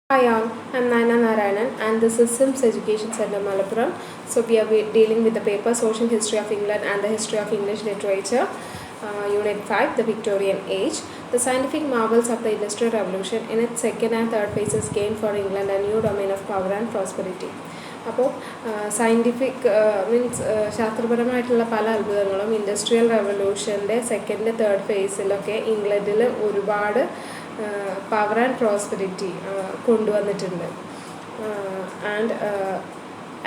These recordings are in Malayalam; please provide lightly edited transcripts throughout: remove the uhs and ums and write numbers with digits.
Hi all, I'm Naina Narayanan and this is Sims Education Center Malappuram. So we are dealing with the paper Social History of England and the History of English Literature, Unit 5, the Victorian Age. The scientific marvels of the Industrial Revolution in its second and third phases gained for England a new domain of power and prosperity. അപ്പോൾ സയൻറ്റിഫിക് ശാസ്ത്രപരമായിട്ടുള്ള പല അത്ഭുതങ്ങളും ഇൻഡസ്ട്രിയൽ റെവല്യൂഷൻ്റെ സെക്കൻഡ് തേർഡ് ഫേസിലൊക്കെ ഇംഗ്ലണ്ടിൽ ഒരുപാട് പവർ ആൻഡ് പ്രോസ്പെരിറ്റി കൊണ്ടുവന്നിട്ടുണ്ട്. And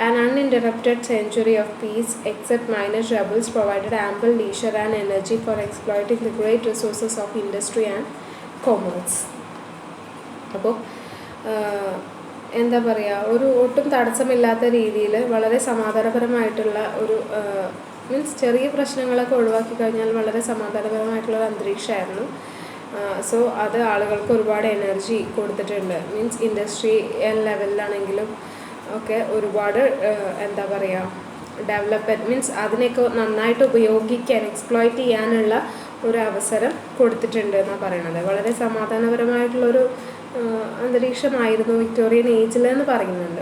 an uninterrupted century of peace, except minor troubles, provided ample leisure and energy for exploiting the great resources of industry and commerce. അപ്പോൾ എന്താ പറയുക, ഒരു ഒട്ടും തടസ്സമില്ലാത്ത രീതിയിൽ വളരെ സമാധാനപരമായിട്ടുള്ള ഒരു ചെറിയ പ്രശ്നങ്ങളൊക്കെ ഒഴിവാക്കി കഴിഞ്ഞാൽ വളരെ സമാധാനപരമായിട്ടുള്ള ഒരു അന്തരീക്ഷമായിരുന്നു. സോ അത് ആളുകൾക്ക് ഒരുപാട് എനർജി കൊടുത്തിട്ടുണ്ട്. ഇൻഡസ്ട്രിയൽ ലെവലിലാണെങ്കിലും ഒക്കെ ഒരുപാട് എന്താ പറയുക ഡെവലപ്മെൻറ്റ് അതിനെയൊക്കെ നന്നായിട്ട് ഉപയോഗിക്കാൻ എക്സ്പ്ലോയിറ്റ് ചെയ്യാനുള്ള ഒരു അവസരം കൊടുത്തിട്ടുണ്ട് എന്നാണ് പറയുന്നത്. വളരെ സമാധാനപരമായിട്ടുള്ളൊരു അന്തരീക്ഷമായിരുന്നു വിക്ടോറിയൻ ഏജിൽ എന്ന് പറയുന്നുണ്ട്.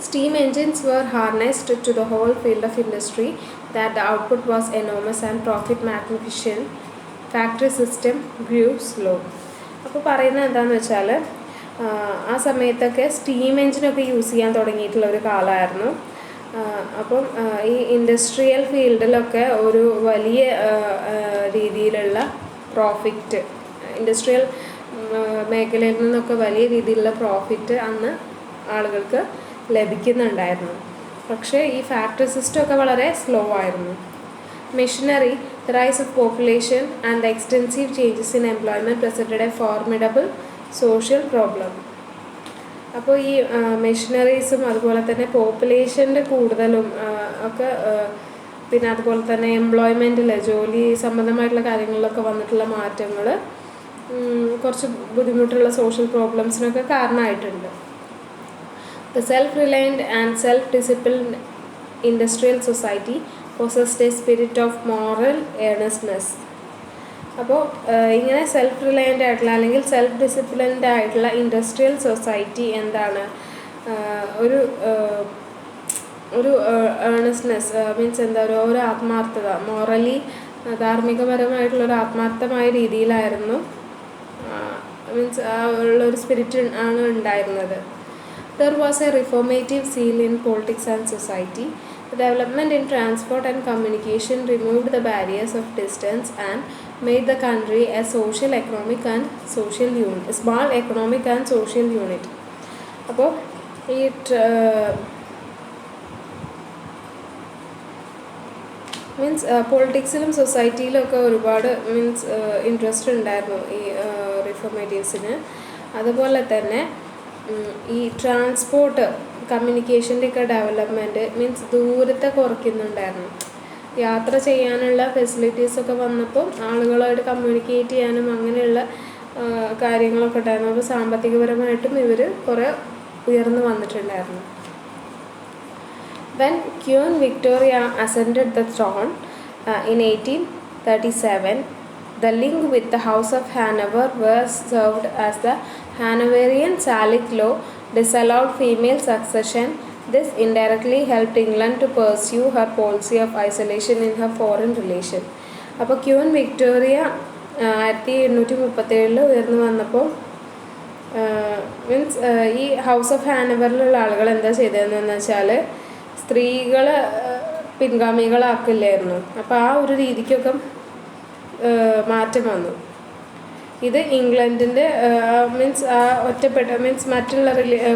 Steam engines were harnessed to the whole field of industry, that the output was enormous and profit magnificent. Factory system grew slow. അപ്പോൾ പറയുന്നത് എന്താണെന്ന് വെച്ചാൽ ആ സമയത്തൊക്കെ സ്റ്റീം എഞ്ചിനൊക്കെ യൂസ് ചെയ്യാൻ തുടങ്ങിയിട്ടുള്ള ഒരു കാലമായിരുന്നു. അപ്പം ഈ ഇൻഡസ്ട്രിയൽ ഫീൽഡിലൊക്കെ ഒരു വലിയ രീതിയിലുള്ള പ്രോഫിറ്റ്, ഇൻഡസ്ട്രിയൽ മേഖലയിൽ നിന്നൊക്കെ വലിയ രീതിയിലുള്ള പ്രോഫിറ്റ് അന്ന് ആളുകൾക്ക് ലഭിക്കുന്നുണ്ടായിരുന്നു. പക്ഷേ ഈ ഫാക്ടറി സിസ്റ്റം ഒക്കെ വളരെ സ്ലോ ആയിരുന്നു. Machinery, the rise of population and the extensive changes in employment presented a formidable social problem. അപ്പോൾ ഈ മെഷീനറീസും അതുപോലെ തന്നെ പോപ്പുലേഷൻ്റെ കൂടുതലും ഒക്കെ പിന്നെ അതുപോലെ തന്നെ എംപ്ലോയ്മെൻറ്റിൽ ജോലി സംബന്ധമായിട്ടുള്ള കാര്യങ്ങളിലൊക്കെ വന്നിട്ടുള്ള മാറ്റങ്ങൾ കുറച്ച് ബുദ്ധിമുട്ടുള്ള സോഷ്യൽ പ്രോബ്ലംസിനൊക്കെ കാരണമായിട്ടുണ്ട്. The self-reliant and self-disciplined industrial society possessed a spirit of moral earnestness. അപ്പോൾ ഇങ്ങനെ സെൽഫ് റിലയൻ്റ് ആയിട്ടുള്ള അല്ലെങ്കിൽ സെൽഫ് ഡിസിപ്ലിൻഡ് ആയിട്ടുള്ള ഇൻഡസ്ട്രിയൽ സൊസൈറ്റി എന്താണ് ഒരു ഏർണസ്റ്റ്നെസ് എന്താ ഒരു ആത്മാർത്ഥത, മോറലി ധാർമ്മികപരമായിട്ടുള്ളൊരു ആത്മാർത്ഥമായ രീതിയിലായിരുന്നു ഉള്ളൊരു സ്പിരിറ്റ് ആണ് ഉണ്ടായിരുന്നത്. There was a reformative zeal in politics and society. The development in transport and communication removed the barriers of distance and made the country a small economic and social unit. അപ്പോൾ ഈ പൊളിറ്റിക്സിലും സൊസൈറ്റിയിലും ഒക്കെ ഒരുപാട് ഇൻട്രസ്റ്റ് ഉണ്ടായിരുന്നു ഈ റിഫോർമേറ്റീവ്സിന്. അതുപോലെ തന്നെ ഈ ട്രാൻസ്പോർട്ട് കമ്മ്യൂണിക്കേഷൻ്റെ ഒക്കെ ഡെവലപ്മെൻറ്റ് ദൂരത്തെ കുറയ്ക്കുന്നുണ്ടായിരുന്നു. യാത്ര ചെയ്യാനുള്ള ഫെസിലിറ്റീസൊക്കെ വന്നപ്പോൾ ആളുകളായിട്ട് കമ്മ്യൂണിക്കേറ്റ് ചെയ്യാനും അങ്ങനെയുള്ള കാര്യങ്ങളൊക്കെ ഉണ്ടായിരുന്നു. അപ്പോൾ സാമ്പത്തികപരമായിട്ടും ഇവർ കുറേ ഉയർന്നു വന്നിട്ടുണ്ടായിരുന്നു. When Queen Victoria ascended the throne in 1837, the link with the House of Hanover was served as the Hanoverian Salic law disallowed female succession. This indirectly helped England to pursue her policy of isolation in her foreign relation. അപ്പോൾ ക്യൂൻ വിക്ടോറിയ 1837 ഉയർന്നു വന്നപ്പോൾ ഈ ഹൗസ് ഓഫ് ഹാനവറിലുള്ള ആളുകൾ എന്താ ചെയ്തതെന്ന് വെച്ചാൽ സ്ത്രീകൾ പിൻഗാമികളാക്കില്ലായിരുന്നു. അപ്പോൾ ആ ഒരു രീതിക്കൊക്കെ മാറ്റം വന്നു. ഇത് ഇംഗ്ലണ്ടിൻ്റെ ആ ഒറ്റപ്പെട്ട മറ്റുള്ള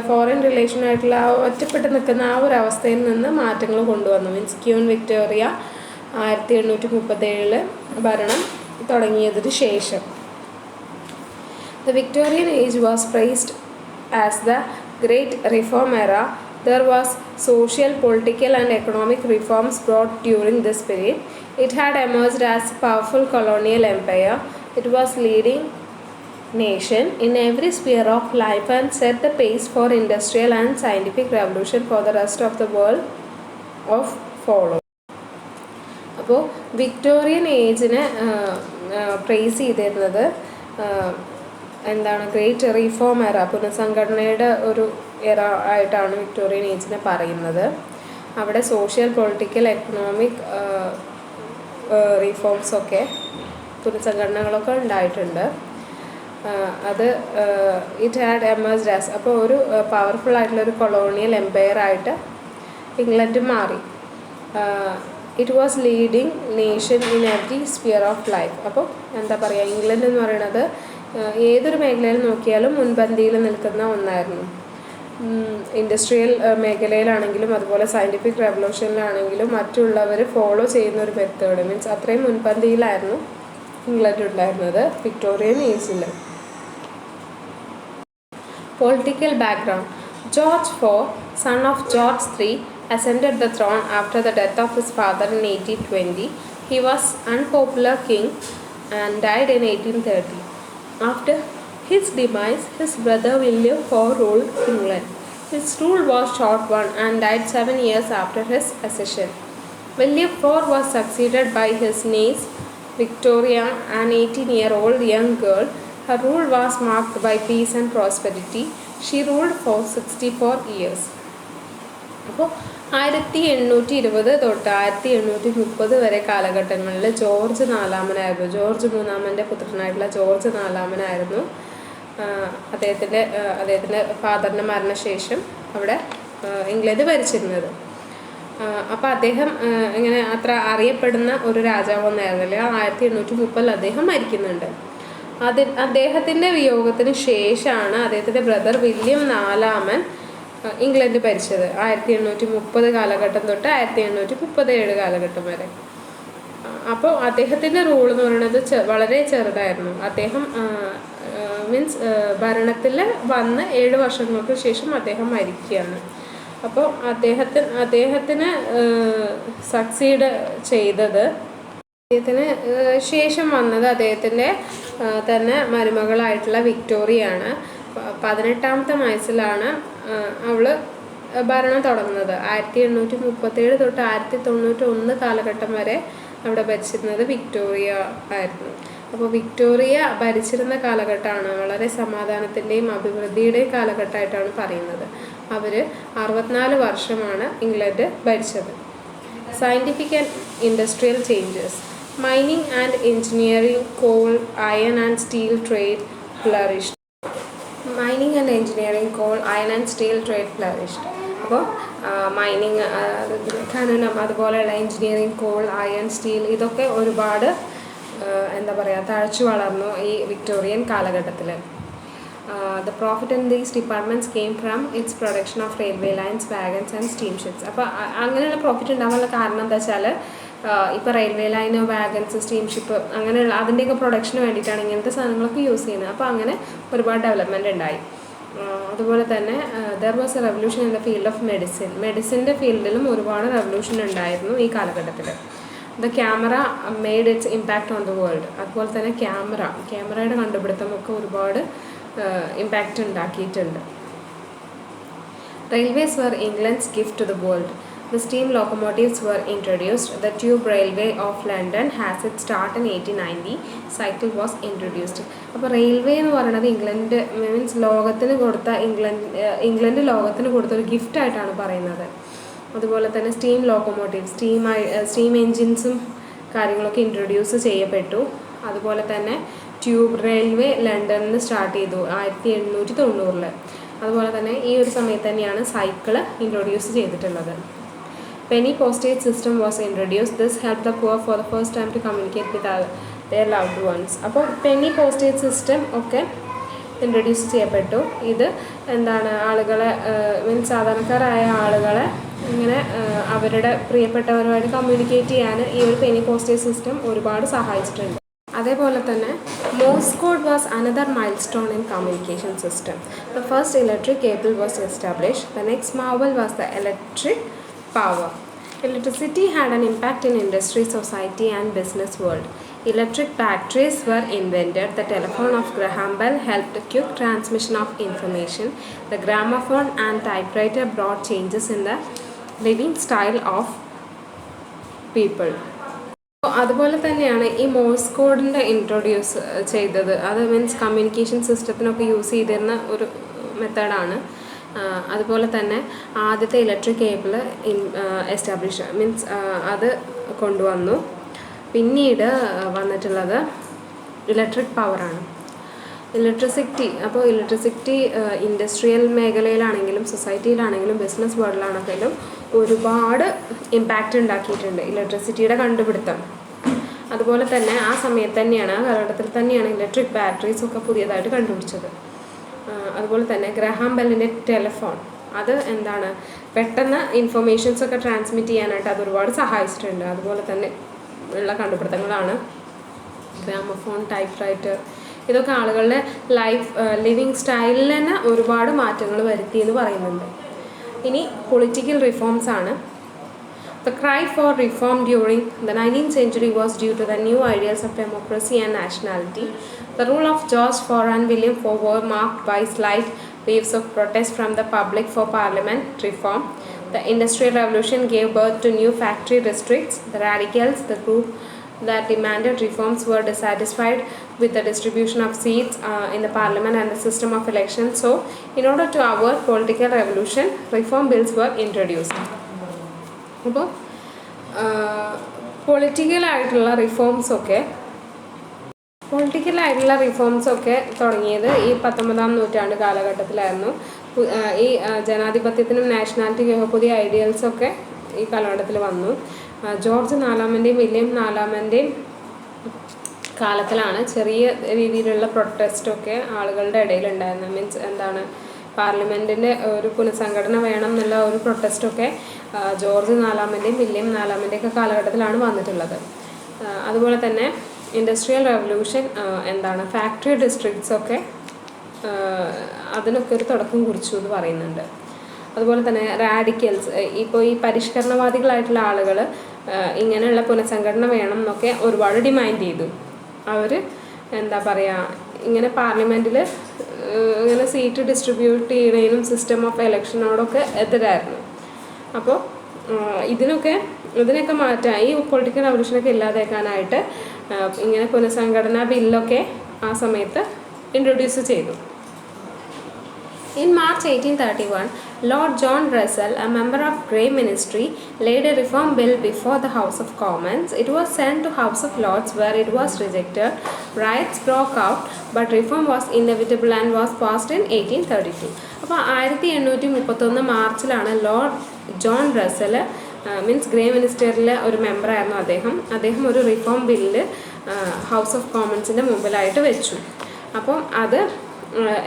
ഫോറിൻ റിലേഷനായിട്ടുള്ള ആ ഒറ്റപ്പെട്ട് നിൽക്കുന്ന ആ ഒരു അവസ്ഥയിൽ നിന്ന് മാറ്റങ്ങൾ കൊണ്ടുവന്നു. ക്യൂൻ വിക്ടോറിയ 1837 ഭരണം തുടങ്ങിയതിന് ശേഷം. The Victorian age was praised as the great reform era. There was social, political and economic reforms brought during this period. It had emerged as a powerful colonial empire. It was leading nation in every sphere of life and set the pace for industrial and scientific revolution for the rest of the world of follow. അപ്പോൾ വിക്ടോറിയൻ ഏജിനെ പ്രൈസ് ചെയ്തിരുന്നത് എന്താണ് ഗ്രേറ്റ് റീഫോം എറ, പുനഃസംഘടനയുടെ ഒരു എറ ആയിട്ടാണ് വിക്ടോറിയൻ ഏജിനെ പറയുന്നത്. അവിടെ സോഷ്യൽ, പൊളിറ്റിക്കൽ, എക്കണോമിക് റീഫോംസൊക്കെ പുനഃസംഘടനകളൊക്കെ ഉണ്ടായിട്ടുണ്ട്. അത് ഇറ്റ് ഹാഡ് എമേർജ്ഡ് ആസ്, അപ്പോൾ ഒരു പവർഫുൾ ആയിട്ടുള്ളൊരു കൊളോണിയൽ എംപയർ ആയിട്ട് ഇംഗ്ലണ്ട് മാറി. It was leading nation in every sphere of life. അപ്പോൾ എന്താ പറയുക, ഇംഗ്ലണ്ട് എന്ന് പറയുന്നത് ഏതൊരു മേഖലയിൽ നോക്കിയാലും മുൻപന്തിയിൽ നിൽക്കുന്ന ഒന്നായിരുന്നു. ഇൻഡസ്ട്രിയൽ മേഖലയിലാണെങ്കിലും അതുപോലെ സയൻറ്റിഫിക് റെവല്യൂഷനിലാണെങ്കിലും മറ്റുള്ളവർ ഫോളോ ചെയ്യുന്ന ഒരു മെത്തേഡ്, മീൻസ് അത്രയും മുൻപന്തിയിലായിരുന്നു ഇംഗ്ലണ്ട് ഉണ്ടായിരുന്നത് വിക്ടോറിയൻ ഏജിൽ. Political background. George IV, son of George III, ascended the throne after the death of his father in 1820. He was unpopular king and died in 1830. After his demise, his brother William IV ruled England. His rule was short one and died 7 years after his accession. William IV was succeeded by his niece Victoria, an 18-year-old young girl. Her rule was marked by peace and prosperity. She ruled for 64 years. അപ്പോൾ 1820 തൊട്ട് 1830 വരെ കാലഘട്ടങ്ങളിൽ ജോർജ് നാലാമനായിരുന്നു, ജോർജ് മൂന്നാമൻ്റെ പുത്രനായിട്ടുള്ള ജോർജ് നാലാമനായിരുന്നു അദ്ദേഹത്തിൻ്റെ ഫാദറിൻ്റെ മരണശേഷം അവിടെ ഇംഗ്ലണ്ട് ഭരിച്ചിരുന്നത്. അപ്പോൾ അദ്ദേഹം ഇങ്ങനെ അത്ര അറിയപ്പെടുന്ന ഒരു രാജാവൊന്നും ആയിരുന്നില്ല. 1830 അദ്ദേഹം മരിക്കുന്നുണ്ട്. അദ്ദേഹത്തിൻ്റെ വിയോഗത്തിന് ശേഷമാണ് അദ്ദേഹത്തിൻ്റെ ബ്രദർ വില്യം നാലാമൻ ഇംഗ്ലണ്ട് ഭരിച്ചത്. 1830 കാലഘട്ടം തൊട്ട് 1837 കാലഘട്ടം വരെ. അപ്പോൾ അദ്ദേഹത്തിൻ്റെ റൂൾ എന്ന് പറയുന്നത് വളരെ ചെറുതായിരുന്നു. അദ്ദേഹം മീൻസ് ഭരണത്തിൽ വന്ന് 7 വർഷങ്ങൾക്ക് ശേഷം അദ്ദേഹം മരിക്കുകയാണ്. അപ്പോൾ അദ്ദേഹത്തിന് സക്സീഡ് ചെയ്തത്, അദ്ദേഹത്തിന് ശേഷം വന്നത് അദ്ദേഹത്തിൻ്റെ തന്നെ മരുമകളായിട്ടുള്ള വിക്ടോറിയയാണ്. 18ാമത്തെ വയസ്സിലാണ് അവൾ ഭരണം തുടങ്ങുന്നത്. 1837 തൊട്ട് 1891 കാലഘട്ടം വരെ അവിടെ ഭരിച്ചിരുന്നത് വിക്ടോറിയ ആയിരുന്നു. അപ്പോൾ വിക്ടോറിയ ഭരിച്ചിരുന്ന കാലഘട്ടമാണ് വളരെ സമാധാനത്തിൻ്റെയും അഭിവൃദ്ധിയുടെയും കാലഘട്ടമായിട്ടാണ് പറയുന്നത്. അവർ 64 വർഷമാണ് ഇംഗ്ലണ്ട് ഭരിച്ചത്. Scientific and industrial changes. Mining and engineering, coal, iron and steel trade flourished. Mining and engineering, coal, iron and steel trade flourished. അപ്പോൾ മൈനിങ്, ഖനനം, അതുപോലെയുള്ള എൻജിനീയറിങ്, കോൾ, അയൺ, സ്റ്റീൽ ഇതൊക്കെ ഒരുപാട് എന്താ പറയുക തഴച്ചു വളർന്നു ഈ വിക്ടോറിയൻ കാലഘട്ടത്തിൽ. The profit in these departments came from its production of railway lines, wagons and steamships. അപ്പോൾ അങ്ങനെയുള്ള പ്രോഫിറ്റ് ഉണ്ടാകാനുള്ള കാരണം എന്താ വെച്ചാൽ ഇപ്പോൾ റെയിൽവേ ലൈന്, വാഗൻസ്, സ്റ്റീംഷിപ്പ് അങ്ങനെയുള്ള അതിൻ്റെയൊക്കെ പ്രൊഡക്ഷന് വേണ്ടിയിട്ടാണ് ഇങ്ങനത്തെ സാധനങ്ങളൊക്കെ യൂസ് ചെയ്യുന്നത്. അപ്പോൾ അങ്ങനെ ഒരുപാട് ഡെവലപ്മെൻറ്റ് ഉണ്ടായി. അതുപോലെ തന്നെ there was a revolution in the field of മെഡിസിൻ്റെ ഫീൽഡിലും ഒരുപാട് റെവല്യൂഷൻ ഉണ്ടായിരുന്നു ഈ കാലഘട്ടത്തിൽ. The camera made its impact on the world. അതുപോലെ തന്നെ ക്യാമറയുടെ കണ്ടുപിടുത്തമൊക്കെ ഒരുപാട് ഇമ്പാക്റ്റ് ഉണ്ടാക്കിയിട്ടുണ്ട്. Railways were England's gift to the world. The steam locomotives were introduced. The tube railway of London has its start in 1890. Cycle was introduced. അപ്പോൾ റെയിൽവേ എന്ന് പറയുന്നത് ഇംഗ്ലണ്ട് മീൻസ് ലോകത്തിന് കൊടുത്ത ഇംഗ്ലണ്ട് ലോകത്തിന് കൊടുത്ത ഒരു ഗിഫ്റ്റായിട്ടാണ് പറയുന്നത്. അതുപോലെ തന്നെ സ്റ്റീം ലോക്കോമോട്ടീവ്, സ്റ്റീം എൻജിൻസും കാര്യങ്ങളൊക്കെ ഇൻട്രൊഡ്യൂസ് ചെയ്യപ്പെട്ടു. അതുപോലെ തന്നെ ട്യൂബ് റെയിൽവേ ലണ്ടനിൽ സ്റ്റാർട്ട് ചെയ്തു 1890. അതുപോലെ തന്നെ ഈ ഒരു സമയത്ത് തന്നെയാണ് സൈക്കിള് ഇൻട്രൊഡ്യൂസ് ചെയ്തിട്ടുള്ളത്. Penny postage system was introduced. This helped the poor for the first time to communicate with their loved ones. അപ്പോൾ പെന്നി പോസ്റ്റേജ് സിസ്റ്റം ഒക്കെ ഇൻട്രൊഡ്യൂസ് ചെയ്യപ്പെട്ടു. ഇത് എന്താണ് ആളുകളെ മീൻസ് സാധാരണക്കാരായ ആളുകളെ ഇങ്ങനെ അവരുടെ പ്രിയപ്പെട്ടവരുമായിട്ട് കമ്മ്യൂണിക്കേറ്റ് ചെയ്യാൻ ഈ ഒരു പെന്നി പോസ്റ്റേജ് സിസ്റ്റം ഒരുപാട് സഹായിച്ചിട്ടുണ്ട്. അതേപോലെ തന്നെ Morse code was another mile stone in communication system. The first electric cable was established. The next Marvel was the electric power. Electricity had an impact in industry, society and business world. Electric batteries were invented. The telephone of Graham Bell helped quick transmission of information. The gramophone and typewriter brought changes in the living style of people. അതുപോലെ തന്നെയാണ് ഈ മോഴ്സ് കോഡിൻ്റെ ഇൻട്രൊഡ്യൂസ് ചെയ്തത്. അത് മീൻസ് കമ്മ്യൂണിക്കേഷൻ സിസ്റ്റത്തിനൊക്കെ യൂസ് ചെയ്തിരുന്ന ഒരു മെത്തേഡാണ്. അതുപോലെ തന്നെ ആദ്യത്തെ ഇലക്ട്രിക് കേബിൾ എസ്റ്റാബ്ലിഷ് മീൻസ് അത് കൊണ്ടുവന്നു. പിന്നീട് വന്നിട്ടുള്ളത് ഇലക്ട്രിക് പവറാണ്, ഇലക്ട്രിസിറ്റി. അപ്പോൾ ഇലക്ട്രിസിറ്റി ഇൻഡസ്ട്രിയൽ മേഖലയിലാണെങ്കിലും സൊസൈറ്റിയിലാണെങ്കിലും ബിസിനസ് വേൾഡിലാണെങ്കിലും ഒരുപാട് ഇമ്പാക്റ്റ് ഉണ്ടാക്കിയിട്ടുണ്ട് ഇലക്ട്രിസിറ്റിയുടെ കണ്ടുപിടുത്തം. അതുപോലെ തന്നെ ആ സമയത്ത് തന്നെയാണ്, ആ കാലഘട്ടത്തിൽ തന്നെയാണ് ഇലക്ട്രിക് ബാറ്ററീസ് ഒക്കെ പുതിയതായിട്ട് കണ്ടുപിടിച്ചത്. അതുപോലെ തന്നെ ഗ്രഹാം ബെല്ലിൻ്റെ ടെലിഫോൺ, അത് എന്താണ് പെട്ടെന്ന് ഇൻഫർമേഷൻസ് ഒക്കെ ട്രാൻസ്മിറ്റ് ചെയ്യാനായിട്ട് അത് ഒരുപാട് സഹായിച്ചിട്ടുണ്ട്. അതുപോലെ തന്നെ ഉള്ള കണ്ടുപിടുത്തങ്ങളാണ് ഗ്രാമഫോൺ, ടൈപ്പ് റൈറ്റർ. ഇതൊക്കെ ആളുകളുടെ ലിവിങ് സ്റ്റൈലിൽ തന്നെ ഒരുപാട് മാറ്റങ്ങൾ വരുത്തി എന്ന് പറയുന്നുണ്ട്. ഇനി പൊളിറ്റിക്കൽ റിഫോംസ് ആണ്. The cry for reform during the 19th century was due to the new ideals of democracy and nationality. The rule of George IV and William IV were marked by slight waves of protest from the public for parliament reform. The Industrial Revolution gave birth to new factory districts. The radicals, the group that demanded reforms, were dissatisfied with the distribution of seats in the parliament and the system of elections. So, in order to avert political revolution, reform bills were introduced. അപ്പോൾ പൊളിറ്റിക്കലായിട്ടുള്ള റിഫോംസൊക്കെ തുടങ്ങിയത് ഈ 19-ാം നൂറ്റാണ്ട് കാലഘട്ടത്തിലായിരുന്നു. ഈ ജനാധിപത്യത്തിനും നാഷണാലിറ്റിക്കും പുതിയ ഐഡിയൽസൊക്കെ ഈ കാലഘട്ടത്തിൽ വന്നു. ജോർജ് നാലാമൻ്റെയും വില്യം നാലാമൻ്റെയും കാലത്തിലാണ് ചെറിയ രീതിയിലുള്ള പ്രൊട്ടസ്റ്റൊക്കെ ആളുകളുടെ ഇടയിലുണ്ടായിരുന്നത്. മീൻസ് എന്താണ്, പാർലമെൻറ്റിൻ്റെ ഒരു പുനഃസംഘടന വേണം എന്നുള്ള ഒരു പ്രൊട്ടസ്റ്റൊക്കെ ജോർജ് നാലാമൻ്റെയും വില്യം നാലാമൻ്റെയൊക്കെ കാലഘട്ടത്തിലാണ് വന്നിട്ടുള്ളത്. അതുപോലെ തന്നെ ഇൻഡസ്ട്രിയൽ റെവല്യൂഷൻ എന്താണ് ഫാക്ടറി ഡിസ്ട്രിക്ട്സൊക്കെ അതിനൊക്കെ ഒരു തുടക്കം കുറിച്ചു എന്ന് പറയുന്നുണ്ട്. അതുപോലെ തന്നെ റാഡിക്കൽസ്, ഇപ്പോൾ ഈ പരിഷ്കരണവാദികളായിട്ടുള്ള ആളുകൾ ഇങ്ങനെയുള്ള പുനഃസംഘടന വേണം എന്നൊക്കെ ഒരുപാട് ഡിമാൻഡ് ചെയ്തു. അവർ എന്താ പറയുക, ഇങ്ങനെ പാർലമെൻറ്റിൽ ഇങ്ങനെ സീറ്റ് ഡിസ്ട്രിബ്യൂട്ട് ചെയ്യുന്നതിനും സിസ്റ്റം ഓഫ് എലക്ഷനോടൊക്കെ എതിരായിരുന്നു. അപ്പോൾ ഇതിനൊക്കെ മാറ്റാൻ, ഈ പൊളിറ്റിക്കൽ റവല്യൂഷനൊക്കെ ഇല്ലാതാക്കാനായിട്ട് ഇങ്ങനെ പുനഃസംഘടനാ ബില്ലൊക്കെ ആ സമയത്ത് ഇൻട്രൊഡ്യൂസ് ചെയ്തു. In March 1831, Lord John Russell, a member of Grey Ministry, laid a reform bill before the House of Commons. It was sent to House of Lords, where it was rejected. Riots broke out, but reform was inevitable and was passed in 1832. അപ്പോൾ 1831 മാർച്ചിലാണ് Lord John Russell, means Grey മിനിസ്റ്ററിലെ ഒരു മെമ്പറായിരുന്നു അദ്ദേഹം ഒരു റിഫോം ബില്ല് ഹൗസ് ഓഫ് കോമൺസിൻ്റെ മുമ്പിലായിട്ട് വെച്ചു. അപ്പം അത്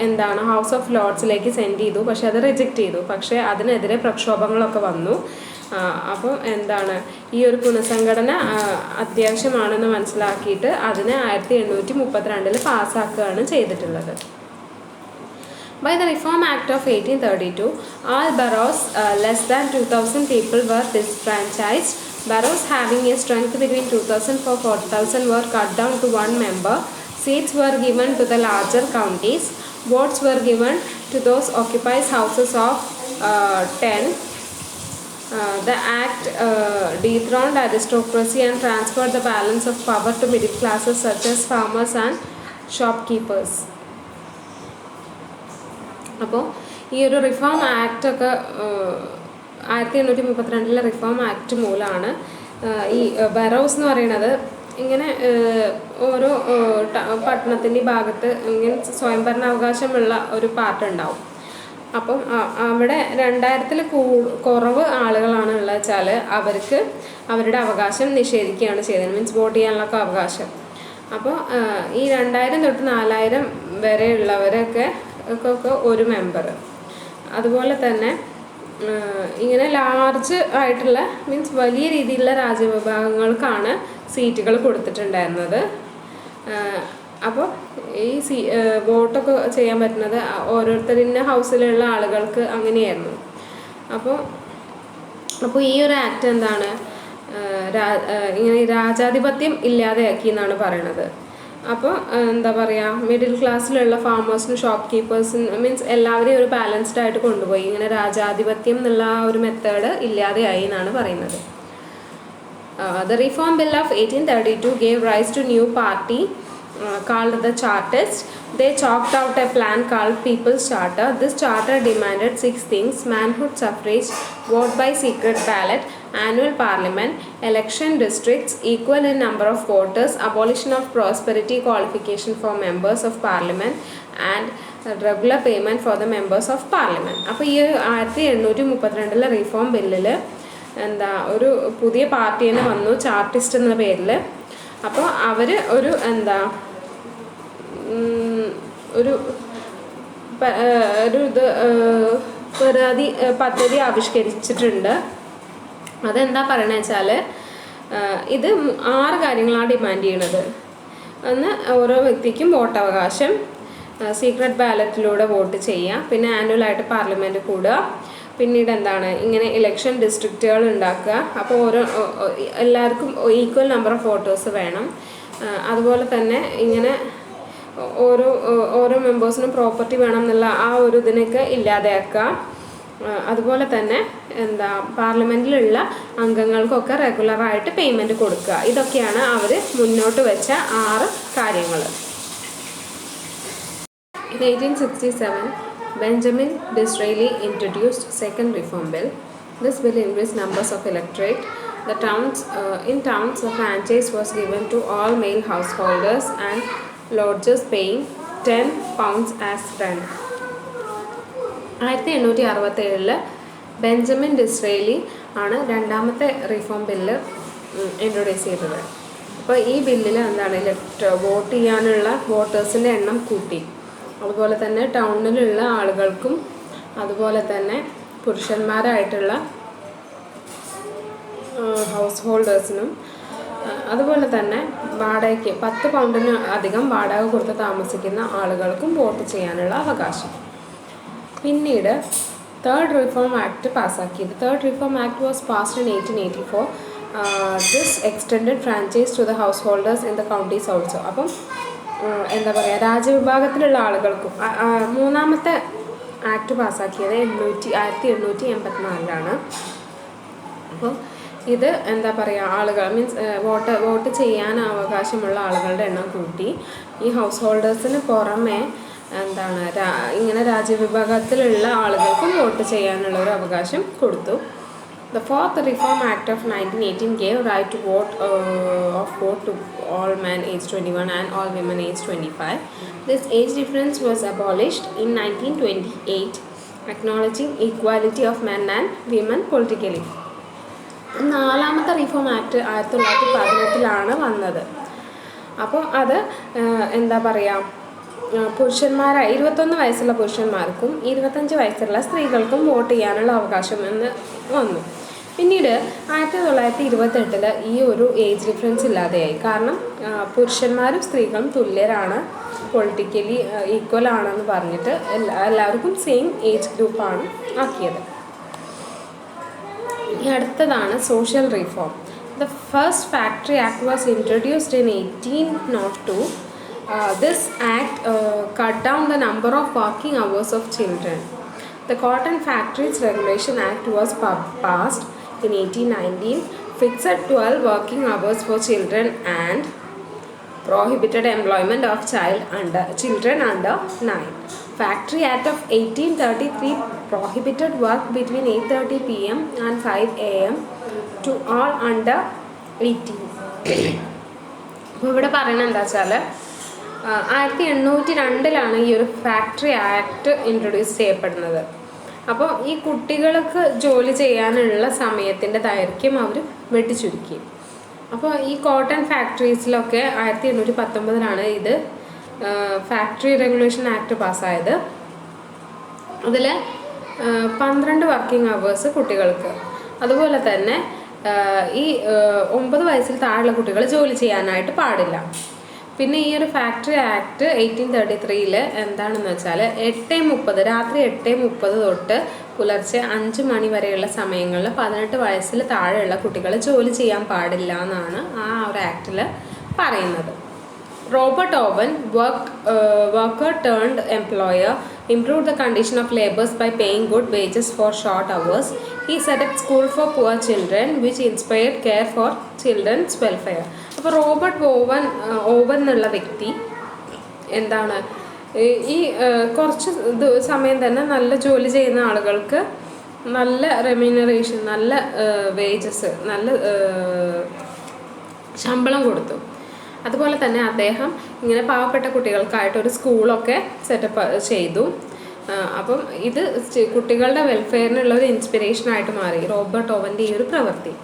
എന്താണ് ഹൗസ് ഓഫ് ലോർഡ്സിലേക്ക് സെൻഡ് ചെയ്തു. പക്ഷെ അത് റിജക്റ്റ് ചെയ്തു. പക്ഷേ അതിനെതിരെ പ്രക്ഷോഭങ്ങളൊക്കെ വന്നു. അപ്പോൾ എന്താണ് ഈ ഒരു പുനഃസംഘടന അത്യാവശ്യമാണെന്ന് മനസ്സിലാക്കിയിട്ട് അതിനെ 1832 പാസ്സാക്കുകയാണ് ചെയ്തിട്ടുള്ളത്. By the Reform Act of 1832, all boroughs less than 2,000 people were disfranchised. Boroughs having a strength between 2,000 to 40,000 were cut down to one member. Seats were given to the larger counties. Votes were given to those occupies houses of 10. The act dethroned aristocracy and transferred the balance of power to middle classes such as farmers and shopkeepers. അപ്പോൾ ഈ ഒരു റിഫോം ആക്റ്റൊക്കെ 1832 റിഫോം ആക്ട് മൂലമാണ് ഈ ബറോസ് എന്ന് പറയുന്നത് ഇങ്ങനെ ഓരോ പട്ടണത്തിൻ്റെ ഭാഗത്ത് ഇങ്ങനെ സ്വയംഭരണാവകാശമുള്ള ഒരു പാർട്ട് ഉണ്ടാവും. അപ്പം അവിടെ 2000-ൽ കുറവ് ആളുകളാണ് ഉള്ളത് വെച്ചാൽ അവർക്ക് അവരുടെ അവകാശം നിഷേധിക്കുകയാണ് ചെയ്തത്. മീൻസ് വോട്ട് ചെയ്യാനുള്ളൊക്കെ അവകാശം. അപ്പോൾ ഈ 2000 തൊട്ട് 4000 വരെയുള്ളവരൊക്കെ ഒരു മെമ്പർ. അതുപോലെ തന്നെ ഇങ്ങനെ ലാർജ് ആയിട്ടുള്ള മീൻസ് വലിയ രീതിയിലുള്ള രാജ്യവിഭാഗങ്ങൾക്കാണ് സീറ്റുകൾ കൊടുത്തിട്ടുണ്ടായിരുന്നത്. അപ്പോൾ ഈ വോട്ടൊക്കെ ചെയ്യാൻ പറ്റുന്നത് ഓരോരുത്തരിൻ്റെ ഹൗസിലുള്ള ആളുകൾക്ക് അങ്ങനെയായിരുന്നു. അപ്പോൾ ഈ ഒരു ആക്ട് എന്താണ് ഇങ്ങനെ രാജാധിപത്യം ഇല്ലാതെയാക്കി എന്നാണ് പറയണത്. അപ്പോൾ എന്താ പറയുക, മിഡിൽ ക്ലാസ്സിലുള്ള ഫാമേഴ്സിനും ഷോപ്പ് കീപ്പേഴ്സിനും മീൻസ് എല്ലാവരെയും ഒരു ബാലൻസ്ഡ് ആയിട്ട് കൊണ്ടുപോയി. ഇങ്ങനെ രാജാധിപത്യം എന്നുള്ള ആ ഒരു മെത്തേഡ് ഇല്ലാതെയായി എന്നാണ് പറയുന്നത്. The Reform Bill of 1832 gave rise to new party called the Chartists. They chalked out a plan called People's Charter. This charter demanded 6 things: manhood suffrage, vote by secret ballot, annual parliament, election districts, equal in number of voters, abolition of prosperity qualification for members of parliament, and regular payment for the members of parliament. അപ്പോൾ ഈ 1832 റിഫോം ബില്ലിൽ എന്താ ഒരു പുതിയ പാർട്ടി തന്നെ വന്നു, ചാർട്ടിസ്റ്റ് എന്ന പേരിൽ. അപ്പോൾ അവർ ഒരു എന്താ ഒരു പദ്ധതി ആവിഷ്കരിച്ചിട്ടുണ്ട്. അതെന്താ പറയണത് വെച്ചാൽ ഇത് 6 കാര്യങ്ങളാണ് ഡിമാൻഡ് ചെയ്യണത്. ഒന്ന്, ഓരോ വ്യക്തിക്കും വോട്ടവകാശം, സീക്രട്ട് ബാലറ്റിലൂടെ വോട്ട് ചെയ്യുക, പിന്നെ ആനുവലായിട്ട് പാർലമെൻറ്റ് കൂടുക, പിന്നീട് എന്താണ് ഇങ്ങനെ ഇലക്ഷൻ ഡിസ്ട്രിക്റ്റുകൾ ഉണ്ടാക്കുക. അപ്പോൾ എല്ലാവർക്കും ഈക്വൽ നമ്പർ ഓഫ് വോട്ടേഴ്സ് വേണം. അതുപോലെ തന്നെ ഇങ്ങനെ ഓരോ മെമ്പേഴ്സിനും പ്രോപ്പർട്ടി വേണം എന്നുള്ള ആ ഒരു ഇതിനൊക്കെ ഇല്ലാതെയാക്കുക. അതുപോലെ തന്നെ എന്താ പാർലമെൻറ്റിലുള്ള അംഗങ്ങൾക്കൊക്കെ റെഗുലറായിട്ട് പേയ്മെൻറ്റ് കൊടുക്കുക. ഇതൊക്കെയാണ് അവർ മുന്നോട്ട് വെച്ച 6 കാര്യങ്ങൾ. In 1867, Benjamin Disraeli introduced second reform bill. This bill increased numbers of electorate. In towns, the franchise was given to all male householders and lodgers paying £10 as rent. 1867 Benjamin Disraeli ആണ് രണ്ടാമത്തെ റിഫോം ബില്ല് ഇൻട്രൊഡ്യൂസ് ചെയ്തത്. അപ്പോൾ ഈ ബില്ലിൽ എന്താണ് വോട്ട് ചെയ്യാനുള്ള വോട്ടേഴ്സിൻ്റെ എണ്ണം കൂട്ടി. അതുപോലെ തന്നെ ടൗണിലുള്ള ആളുകൾക്കും അതുപോലെ തന്നെ പുരുഷന്മാരായിട്ടുള്ള ഹൗസ് ഹോൾഡേഴ്സിനും അതുപോലെ തന്നെ വാടകയ്ക്ക് 10 പൗണ്ടിന് അധികം വാടക കൊടുത്ത് താമസിക്കുന്ന ആളുകൾക്കും വോട്ട് ചെയ്യാനുള്ള അവകാശം. പിന്നീട് തേർഡ് റിഫോം ആക്ട് പാസ്സാക്കിയത്. Third reform act was passed in 1884. This extended franchise to the householders in the counties also. അപ്പം എന്താ പറയുക, രാജ്യവിഭാഗത്തിലുള്ള ആളുകൾക്കും. മൂന്നാമത്തെ ആക്ട് പാസ്സാക്കിയത് 1884 അപ്പോൾ ഇത് എന്താ പറയുക, ആളുകൾ മീൻസ് വോട്ട് ചെയ്യാൻ അവകാശമുള്ള ആളുകളുടെ എണ്ണം കൂട്ടി. ഈ ഹൗസ് ഹോൾഡേഴ്സിന് പുറമെ എന്താണ് ഇങ്ങനെ രാജ്യവിഭാഗത്തിലുള്ള ആളുകൾക്കും വോട്ട് ചെയ്യാനുള്ള ഒരു അവകാശം കൊടുത്തു. The fourth Reform Act of 1918 gave right to vote to all men aged 21 and all women aged 25. This age difference was abolished in 1928, acknowledging equality of men and women politically. നാലാമത്തെ റിഫോം ആക്ട് 1918 വന്നത്. അപ്പോൾ അത് എന്താ പറയുക, 21 വയസ്സുള്ള പുരുഷന്മാർക്കും 25 വയസ്സുള്ള സ്ത്രീകൾക്കും വോട്ട് ചെയ്യാനുള്ള അവകാശം എന്ന് വന്നു. പിന്നീട് 1928 ഈ ഒരു ഏജ് ഡിഫറൻസ് ഇല്ലാതെയായി. കാരണം പുരുഷന്മാരും സ്ത്രീകളും തുല്യരാണ്, പൊളിറ്റിക്കലി ഈക്വൽ ആണെന്ന് പറഞ്ഞിട്ട് എല്ലാവർക്കും സെയിം ഏജ് ഗ്രൂപ്പാണ് ആക്കിയത്. ഇനി അടുത്തതാണ് social reform. The first factory act was introduced in 1802. This act cut down the number of working hours of children. The Cotton Factories Regulation Act was passed in 1819, fixed 12 working hours for children and prohibited employment of children under 9. Factory Act of 1833 prohibited work between 8:30 p.m. and 5 a.m. to all under 18. അപ്പോൾ ഇവിടെ പറയുന്നത് എന്താ വെച്ചാൽ 1802 ഈ ഒരു ഫാക്ടറി ആക്ട് ഇൻട്രൊഡ്യൂസ് ചെയ്യപ്പെടുന്നത്. അപ്പോൾ ഈ കുട്ടികൾക്ക് ജോലി ചെയ്യാനുള്ള സമയത്തിൻ്റെ ദൈർഘ്യം അവർ വെട്ടിച്ചുരുക്കി. അപ്പോൾ ഈ കോട്ടൺ ഫാക്ടറീസിലൊക്കെ 1819 ഇത് ഫാക്ടറി റെഗുലേഷൻ ആക്ട് പാസ്സായത്. അതിൽ 12 വർക്കിംഗ് അവേഴ്സ് കുട്ടികൾക്ക്, അതുപോലെ തന്നെ ഈ 9 വയസ്സിൽ താഴെയുള്ള കുട്ടികൾ ജോലി ചെയ്യാനായിട്ട് പാടില്ല. പിന്നെ ഈ ഒരു ഫാക്ടറി ആക്ട് 1833 എന്താണെന്ന് വെച്ചാൽ 8:30 രാത്രി 8:30 തൊട്ട് പുലർച്ചെ 5 മണി വരെയുള്ള സമയങ്ങളിൽ 18 വയസ്സിൽ താഴെയുള്ള കുട്ടികൾ ജോലി ചെയ്യാൻ പാടില്ല എന്നാണ് ആ ഒരു ആക്ടിൽ പറയുന്നത്. Robert Owen, worker turned employer, improved the condition of laborers by paying good wages for short hours. He set up school for poor children, which inspired care for children's welfare. അപ്പോൾ റോബർട്ട് ഓവൻ എന്നുള്ള വ്യക്തി എന്താണ് ഈ കുറച്ച് സമയം തന്നെ നല്ല ജോലി ചെയ്യുന്ന ആളുകൾക്ക് നല്ല റെമ്യൂണറേഷൻ, നല്ല വേജസ്, നല്ല ശമ്പളം കൊടുത്തു. അതുപോലെ തന്നെ അദ്ദേഹം ഇങ്ങനെ പാവപ്പെട്ട കുട്ടികൾക്കായിട്ട് ഒരു സ്കൂളൊക്കെ സെറ്റപ്പ് ചെയ്തു. അപ്പം ഇത് കുട്ടികളുടെ വെൽഫെയറിനുള്ള ഒരു ഇൻസ്പിറേഷനായിട്ട് മാറി റോബർട്ട് ഓവൻ്റെ ഈ ഒരു പ്രവൃത്തി.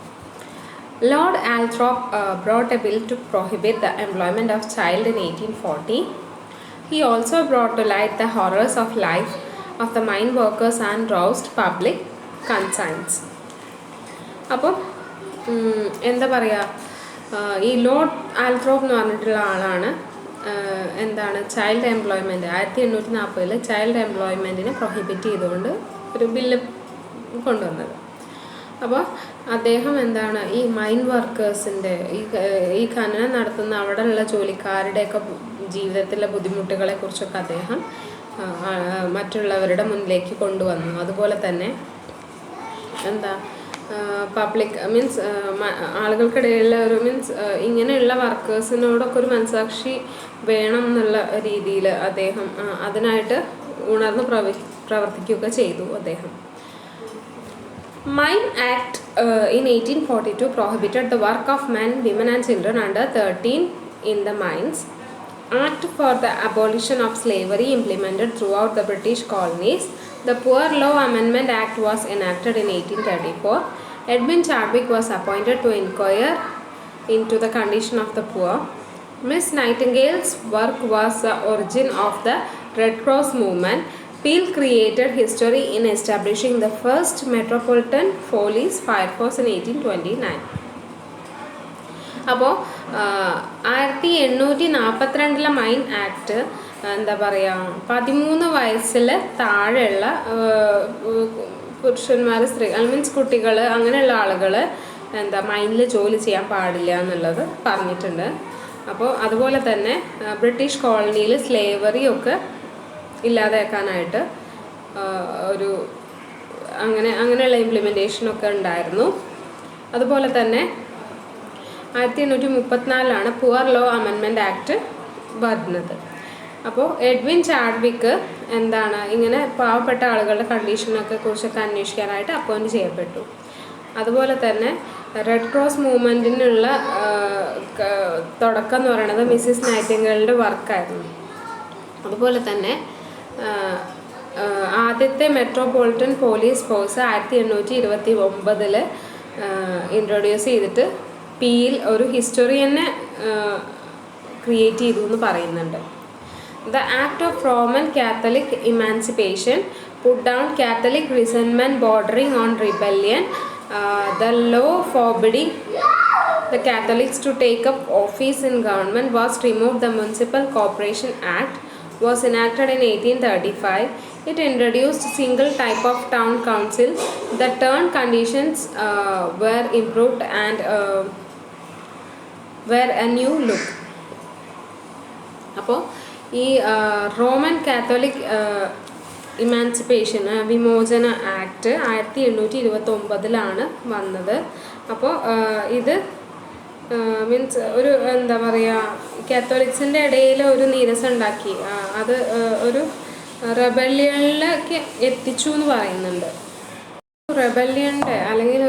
Lord Althorp brought a bill to prohibit the employment of child in 1840. He also brought to light the horrors of life of the mine workers and roused public conscience. അപ്പം എന്താ പറയുക, ഈ ലോർഡ് ആൽത്രോപ്പ് എന്ന് പറഞ്ഞിട്ടുള്ള ആളാണ് എന്താണ് ചൈൽഡ് എംപ്ലോയ്മെൻറ്റ് 1840 ചൈൽഡ് എംപ്ലോയ്മെൻറ്റിനെ പ്രൊഹിബിറ്റ് ചെയ്തുകൊണ്ട് ഒരു ബില്ല് കൊണ്ടുവന്നത്. അപ്പോൾ അദ്ദേഹം എന്താണ് ഈ മൈൻ വർക്കേഴ്സിൻ്റെ ഈ ഖനനം നടത്തുന്ന അവിടെയുള്ള ജോലിക്കാരുടെയൊക്കെ ജീവിതത്തിലെ ബുദ്ധിമുട്ടുകളെ കുറിച്ചൊക്കെ അദ്ദേഹം മറ്റുള്ളവരുടെ മുന്നിലേക്ക് കൊണ്ടുവന്നു. അതുപോലെ തന്നെ എന്താ പബ്ലിക് മീൻസ് ആളുകൾക്കിടയിലുള്ള ഒരു മീൻസ് ഇങ്ങനെയുള്ള വർക്കേഴ്സിനോടൊക്കെ ഒരു മനസാക്ഷി വേണം എന്നുള്ള രീതിയിൽ അദ്ദേഹം അതിനായിട്ട് ഉണർന്ന് പ്രവർത്തിക്കുകയൊക്കെ ചെയ്തു അദ്ദേഹം. Mine Act in 1842 prohibited the work of men, women and children under 13 in the mines. Act for the abolition of slavery implemented throughout the British colonies. The Poor Law Amendment Act was enacted in 1834. Edwin Chadwick was appointed to inquire into the condition of the poor. Miss Nightingale's work was the origin of the Red Cross movement. Peel created history in establishing the first Metropolitan Police Fire Force in 1829. അപ്പോൾ 1842 മൈൻ ആക്ട് എന്താ പറയുക 13 വയസ്സിൽ താഴെയുള്ള പുരുഷന്മാർ, സ്ത്രീ മീൻസ് കുട്ടികൾ, അങ്ങനെയുള്ള ആളുകൾ എന്താ മൈനിൽ ജോലി ചെയ്യാൻ പാടില്ല എന്നുള്ളത് പറഞ്ഞിട്ടുണ്ട്. അപ്പോൾ അതുപോലെ തന്നെ ബ്രിട്ടീഷ് കോളനിയിൽ സ്ലേവറിയൊക്കെ ഇല്ലാതാക്കാനായിട്ട് ഒരു അങ്ങനെയുള്ള ഇംപ്ലിമെൻറ്റേഷനൊക്കെ ഉണ്ടായിരുന്നു. അതുപോലെ തന്നെ 1834 പുവർ ലോ അമെൻമെൻറ്റ് ആക്ട് വരുന്നത്. അപ്പോൾ എഡ്വിൻ ചാഡ്വിക്ക് എന്താണ് ഇങ്ങനെ പാവപ്പെട്ട ആളുകളുടെ കണ്ടീഷനൊക്കെ കുറിച്ചൊക്കെ അന്വേഷിക്കാനായിട്ട് അപ്പോയിൻറ്റ് ചെയ്യപ്പെട്ടു. അതുപോലെ തന്നെ റെഡ് ക്രോസ് മൂവ്മെൻറ്റിനുള്ള തുടക്കം എന്ന് പറയുന്നത് മിസ്സിസ് നൈറ്റിംഗേലിൻ്റെ വർക്കായിരുന്നു. അതുപോലെ തന്നെ ആദ്യത്തെ മെട്രോപൊളിറ്റൻ പോലീസ് ഫോഴ്സ് 1829 ഇൻട്രൊഡ്യൂസ് ചെയ്തിട്ട് പീൽ ഒരു ഹിസ്റ്റോറിയനെ ക്രിയേറ്റ് ചെയ്തു എന്ന് പറയുന്നുണ്ട്. The Act of Roman Catholic Emancipation put down Catholic resentment bordering on rebellion. The law forbidding the Catholics to take up office in government was removed. The Municipal Corporation Act was enacted in 1835. It introduced single type of town council. The term conditions were improved and were a new look. അപ്പോൾ ഈ റോമൻ കാത്തോലിക് ഇമാൻസിപ്പേഷൻ വിമോചന ആക്ട് 1829 വന്നത്. അപ്പോൾ ഇത് മീൻസ് ഒരു എന്താ പറയുക കാത്തോലിക്സിൻ്റെ ഇടയിൽ ഒരു നീരസം ഉണ്ടാക്കി, അത് ഒരു റെബല്യണിലേക്ക് എത്തിച്ചു എന്ന് പറയുന്നുണ്ട്. റെബല്യൻ്റെ അല്ലെങ്കിൽ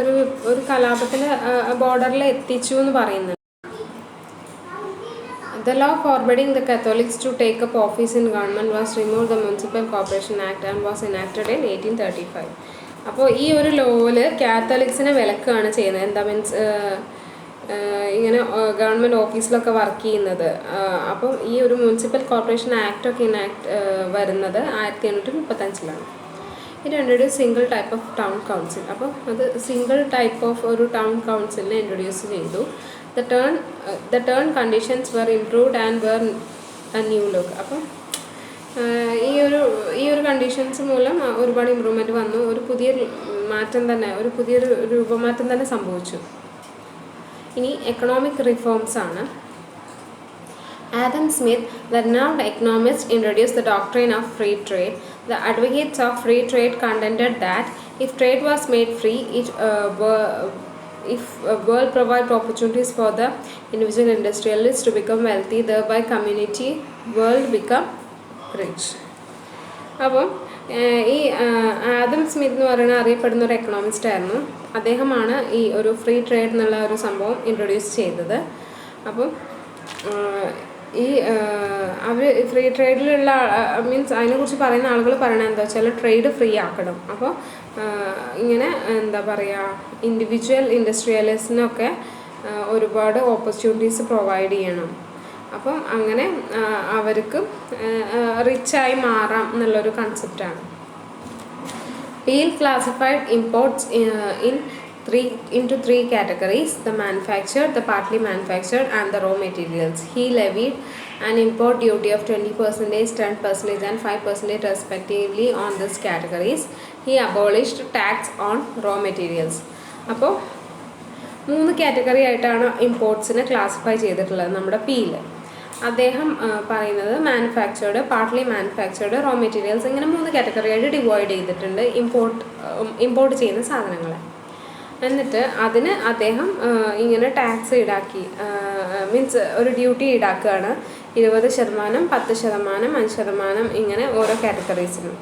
ഒരു കലാപത്തിൻ്റെ ബോർഡറിൽ എത്തിച്ചു എന്ന് പറയുന്നുണ്ട്. The law forbidding the Catholics to take up office in government was removed. The Municipal Corporation Act and was enacted in 1835. അപ്പോൾ ഈ ഒരു ലോയിൽ കാത്തലിക്സിനെ വിലക്കാണ് ചെയ്യുന്നത്. എന്താ മീൻസ് ഇങ്ങനെ ഗവൺമെൻറ് ഓഫീസിലൊക്കെ വർക്ക് ചെയ്യുന്നത്. അപ്പം ഈ ഒരു മുനിസിപ്പൽ കോർപ്പറേഷൻ ആക്റ്റൊക്കെ വരുന്നത് 1835. ഇത് introduce single type of town council. അപ്പോൾ അത് സിംഗിൾ ടൈപ്പ് ഓഫ് ഒരു ടൗൺ കൗൺസിലിനെ ഇൻട്രൊഡ്യൂസ് ചെയ്തു. The term conditions were improved and were a new look. അപ്പം ഈ ഒരു കണ്ടീഷൻസ് മൂലം ഒരുപാട് ഇമ്പ്രൂവ്മെൻറ്റ് വന്നു. ഒരു പുതിയൊരു രൂപമാറ്റം തന്നെ സംഭവിച്ചു. ഇനി എക്കണോമിക് റിഫോംസ് ആണ്. Adam Smith, the renowned economist, introduced the doctrine of free trade. The advocates of free trade contended that if trade was made free, if world provided opportunities for the individual industrialists to become wealthy, thereby community world become rich. അപ്പം ഈ ആദം സ്മിത്ത് എന്ന് പറയുന്ന അറിയപ്പെടുന്ന ഒരു എക്കണോമിസ്റ്റ് ആയിരുന്നു. അദ്ദേഹമാണ് ഈ ഒരു ഫ്രീ ട്രേഡ് എന്നുള്ള ഒരു സംഭവം ഇൻട്രൊഡ്യൂസ് ചെയ്തത്. അപ്പം ഈ അവർ ഫ്രീ ട്രേഡിലുള്ള മീൻസ് അതിനെക്കുറിച്ച് പറയുന്ന ആളുകൾ പറയണത് എന്താ വെച്ചാൽ ട്രേഡ് ഫ്രീ ആക്കണം. അപ്പോൾ ഇങ്ങനെ എന്താ പറയുക, ഇൻഡിവിജ്വൽ ഇൻഡസ്ട്രിയലിസ്റ്റിനൊക്കെ ഒരുപാട് ഓപ്പർച്യൂണിറ്റീസ് പ്രൊവൈഡ് ചെയ്യണം. അപ്പം അങ്ങനെ അവർക്ക് റിച്ചായി മാറാം എന്നുള്ളൊരു കൺസെപ്റ്റാണ്. Peel classified imports into three categories: the manufactured, the partly manufactured, and the raw materials. He levied an import duty of 20%, 10%, and 5% respectively on these categories. He abolished tax on raw materials. അപ്പോൾ 3 കാറ്റഗറി ആയിട്ടാണ് ഇമ്പോർട്ട്സിനെ ക്ലാസിഫൈ ചെയ്തിട്ടുള്ളത് നമ്മുടെ പീൽ. അദ്ദേഹം പറയുന്നത് manufactured, partly manufactured, raw materials, ഇങ്ങനെ 3 കാറ്റഗറി ആയിട്ട് ഡിവൈഡ് ചെയ്തിട്ടുണ്ട് ഇമ്പോർട്ട് ചെയ്യുന്ന സാധനങ്ങളെ. എന്നിട്ട് അതിന് അദ്ദേഹം ഇങ്ങനെ ടാക്സ് ഈടാക്കി, മീൻസ് ഒരു ഡ്യൂട്ടി ഈടാക്കുകയാണ്. 20%, 10%, 5% ഇങ്ങനെ ഓരോ കാറ്റഗറീസിനും.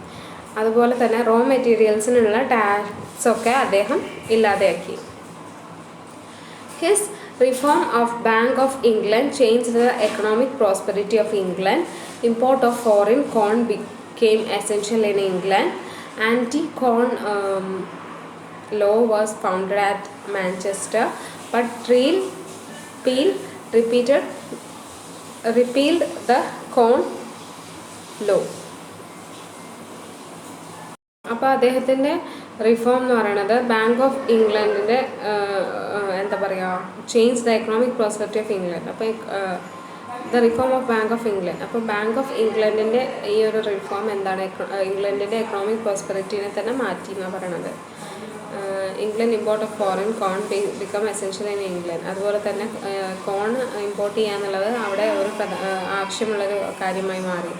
അതുപോലെ തന്നെ റോ മെറ്റീരിയൽസിനുള്ള ടാക്സൊക്കെ അദ്ദേഹം ഇല്ലാതെയാക്കി. His reform of Bank of England changed the economic prosperity of England. Import of foreign corn became essential in England. Anti-corn law was founded at Manchester, but Peel repealed the corn law. അപ്പോൾ അദ്ദേഹത്തിൻ്റെ റിഫോം എന്ന് പറയുന്നത് ബാങ്ക് ഓഫ് ഇംഗ്ലണ്ടിൻ്റെ എന്താ പറയുക, change the economic prosperity of England. അപ്പോൾ the reform of Bank of England. അപ്പോൾ ബാങ്ക് ഓഫ് ഇംഗ്ലണ്ടിൻ്റെ ഈ ഒരു റിഫോം എന്താണ്, ഇംഗ്ലണ്ടിൻ്റെ എക്കണോമിക് പ്രോസ്പെരിറ്റിനെ തന്നെ മാറ്റി എന്നാണ് പറയണത്. England import of foreign corn become essential in England. അതുപോലെ തന്നെ കോൺ ഇമ്പോർട്ട് ചെയ്യാന്നുള്ളത് അവിടെ ഒരു ആവശ്യമുള്ളൊരു കാര്യമായി മാറി.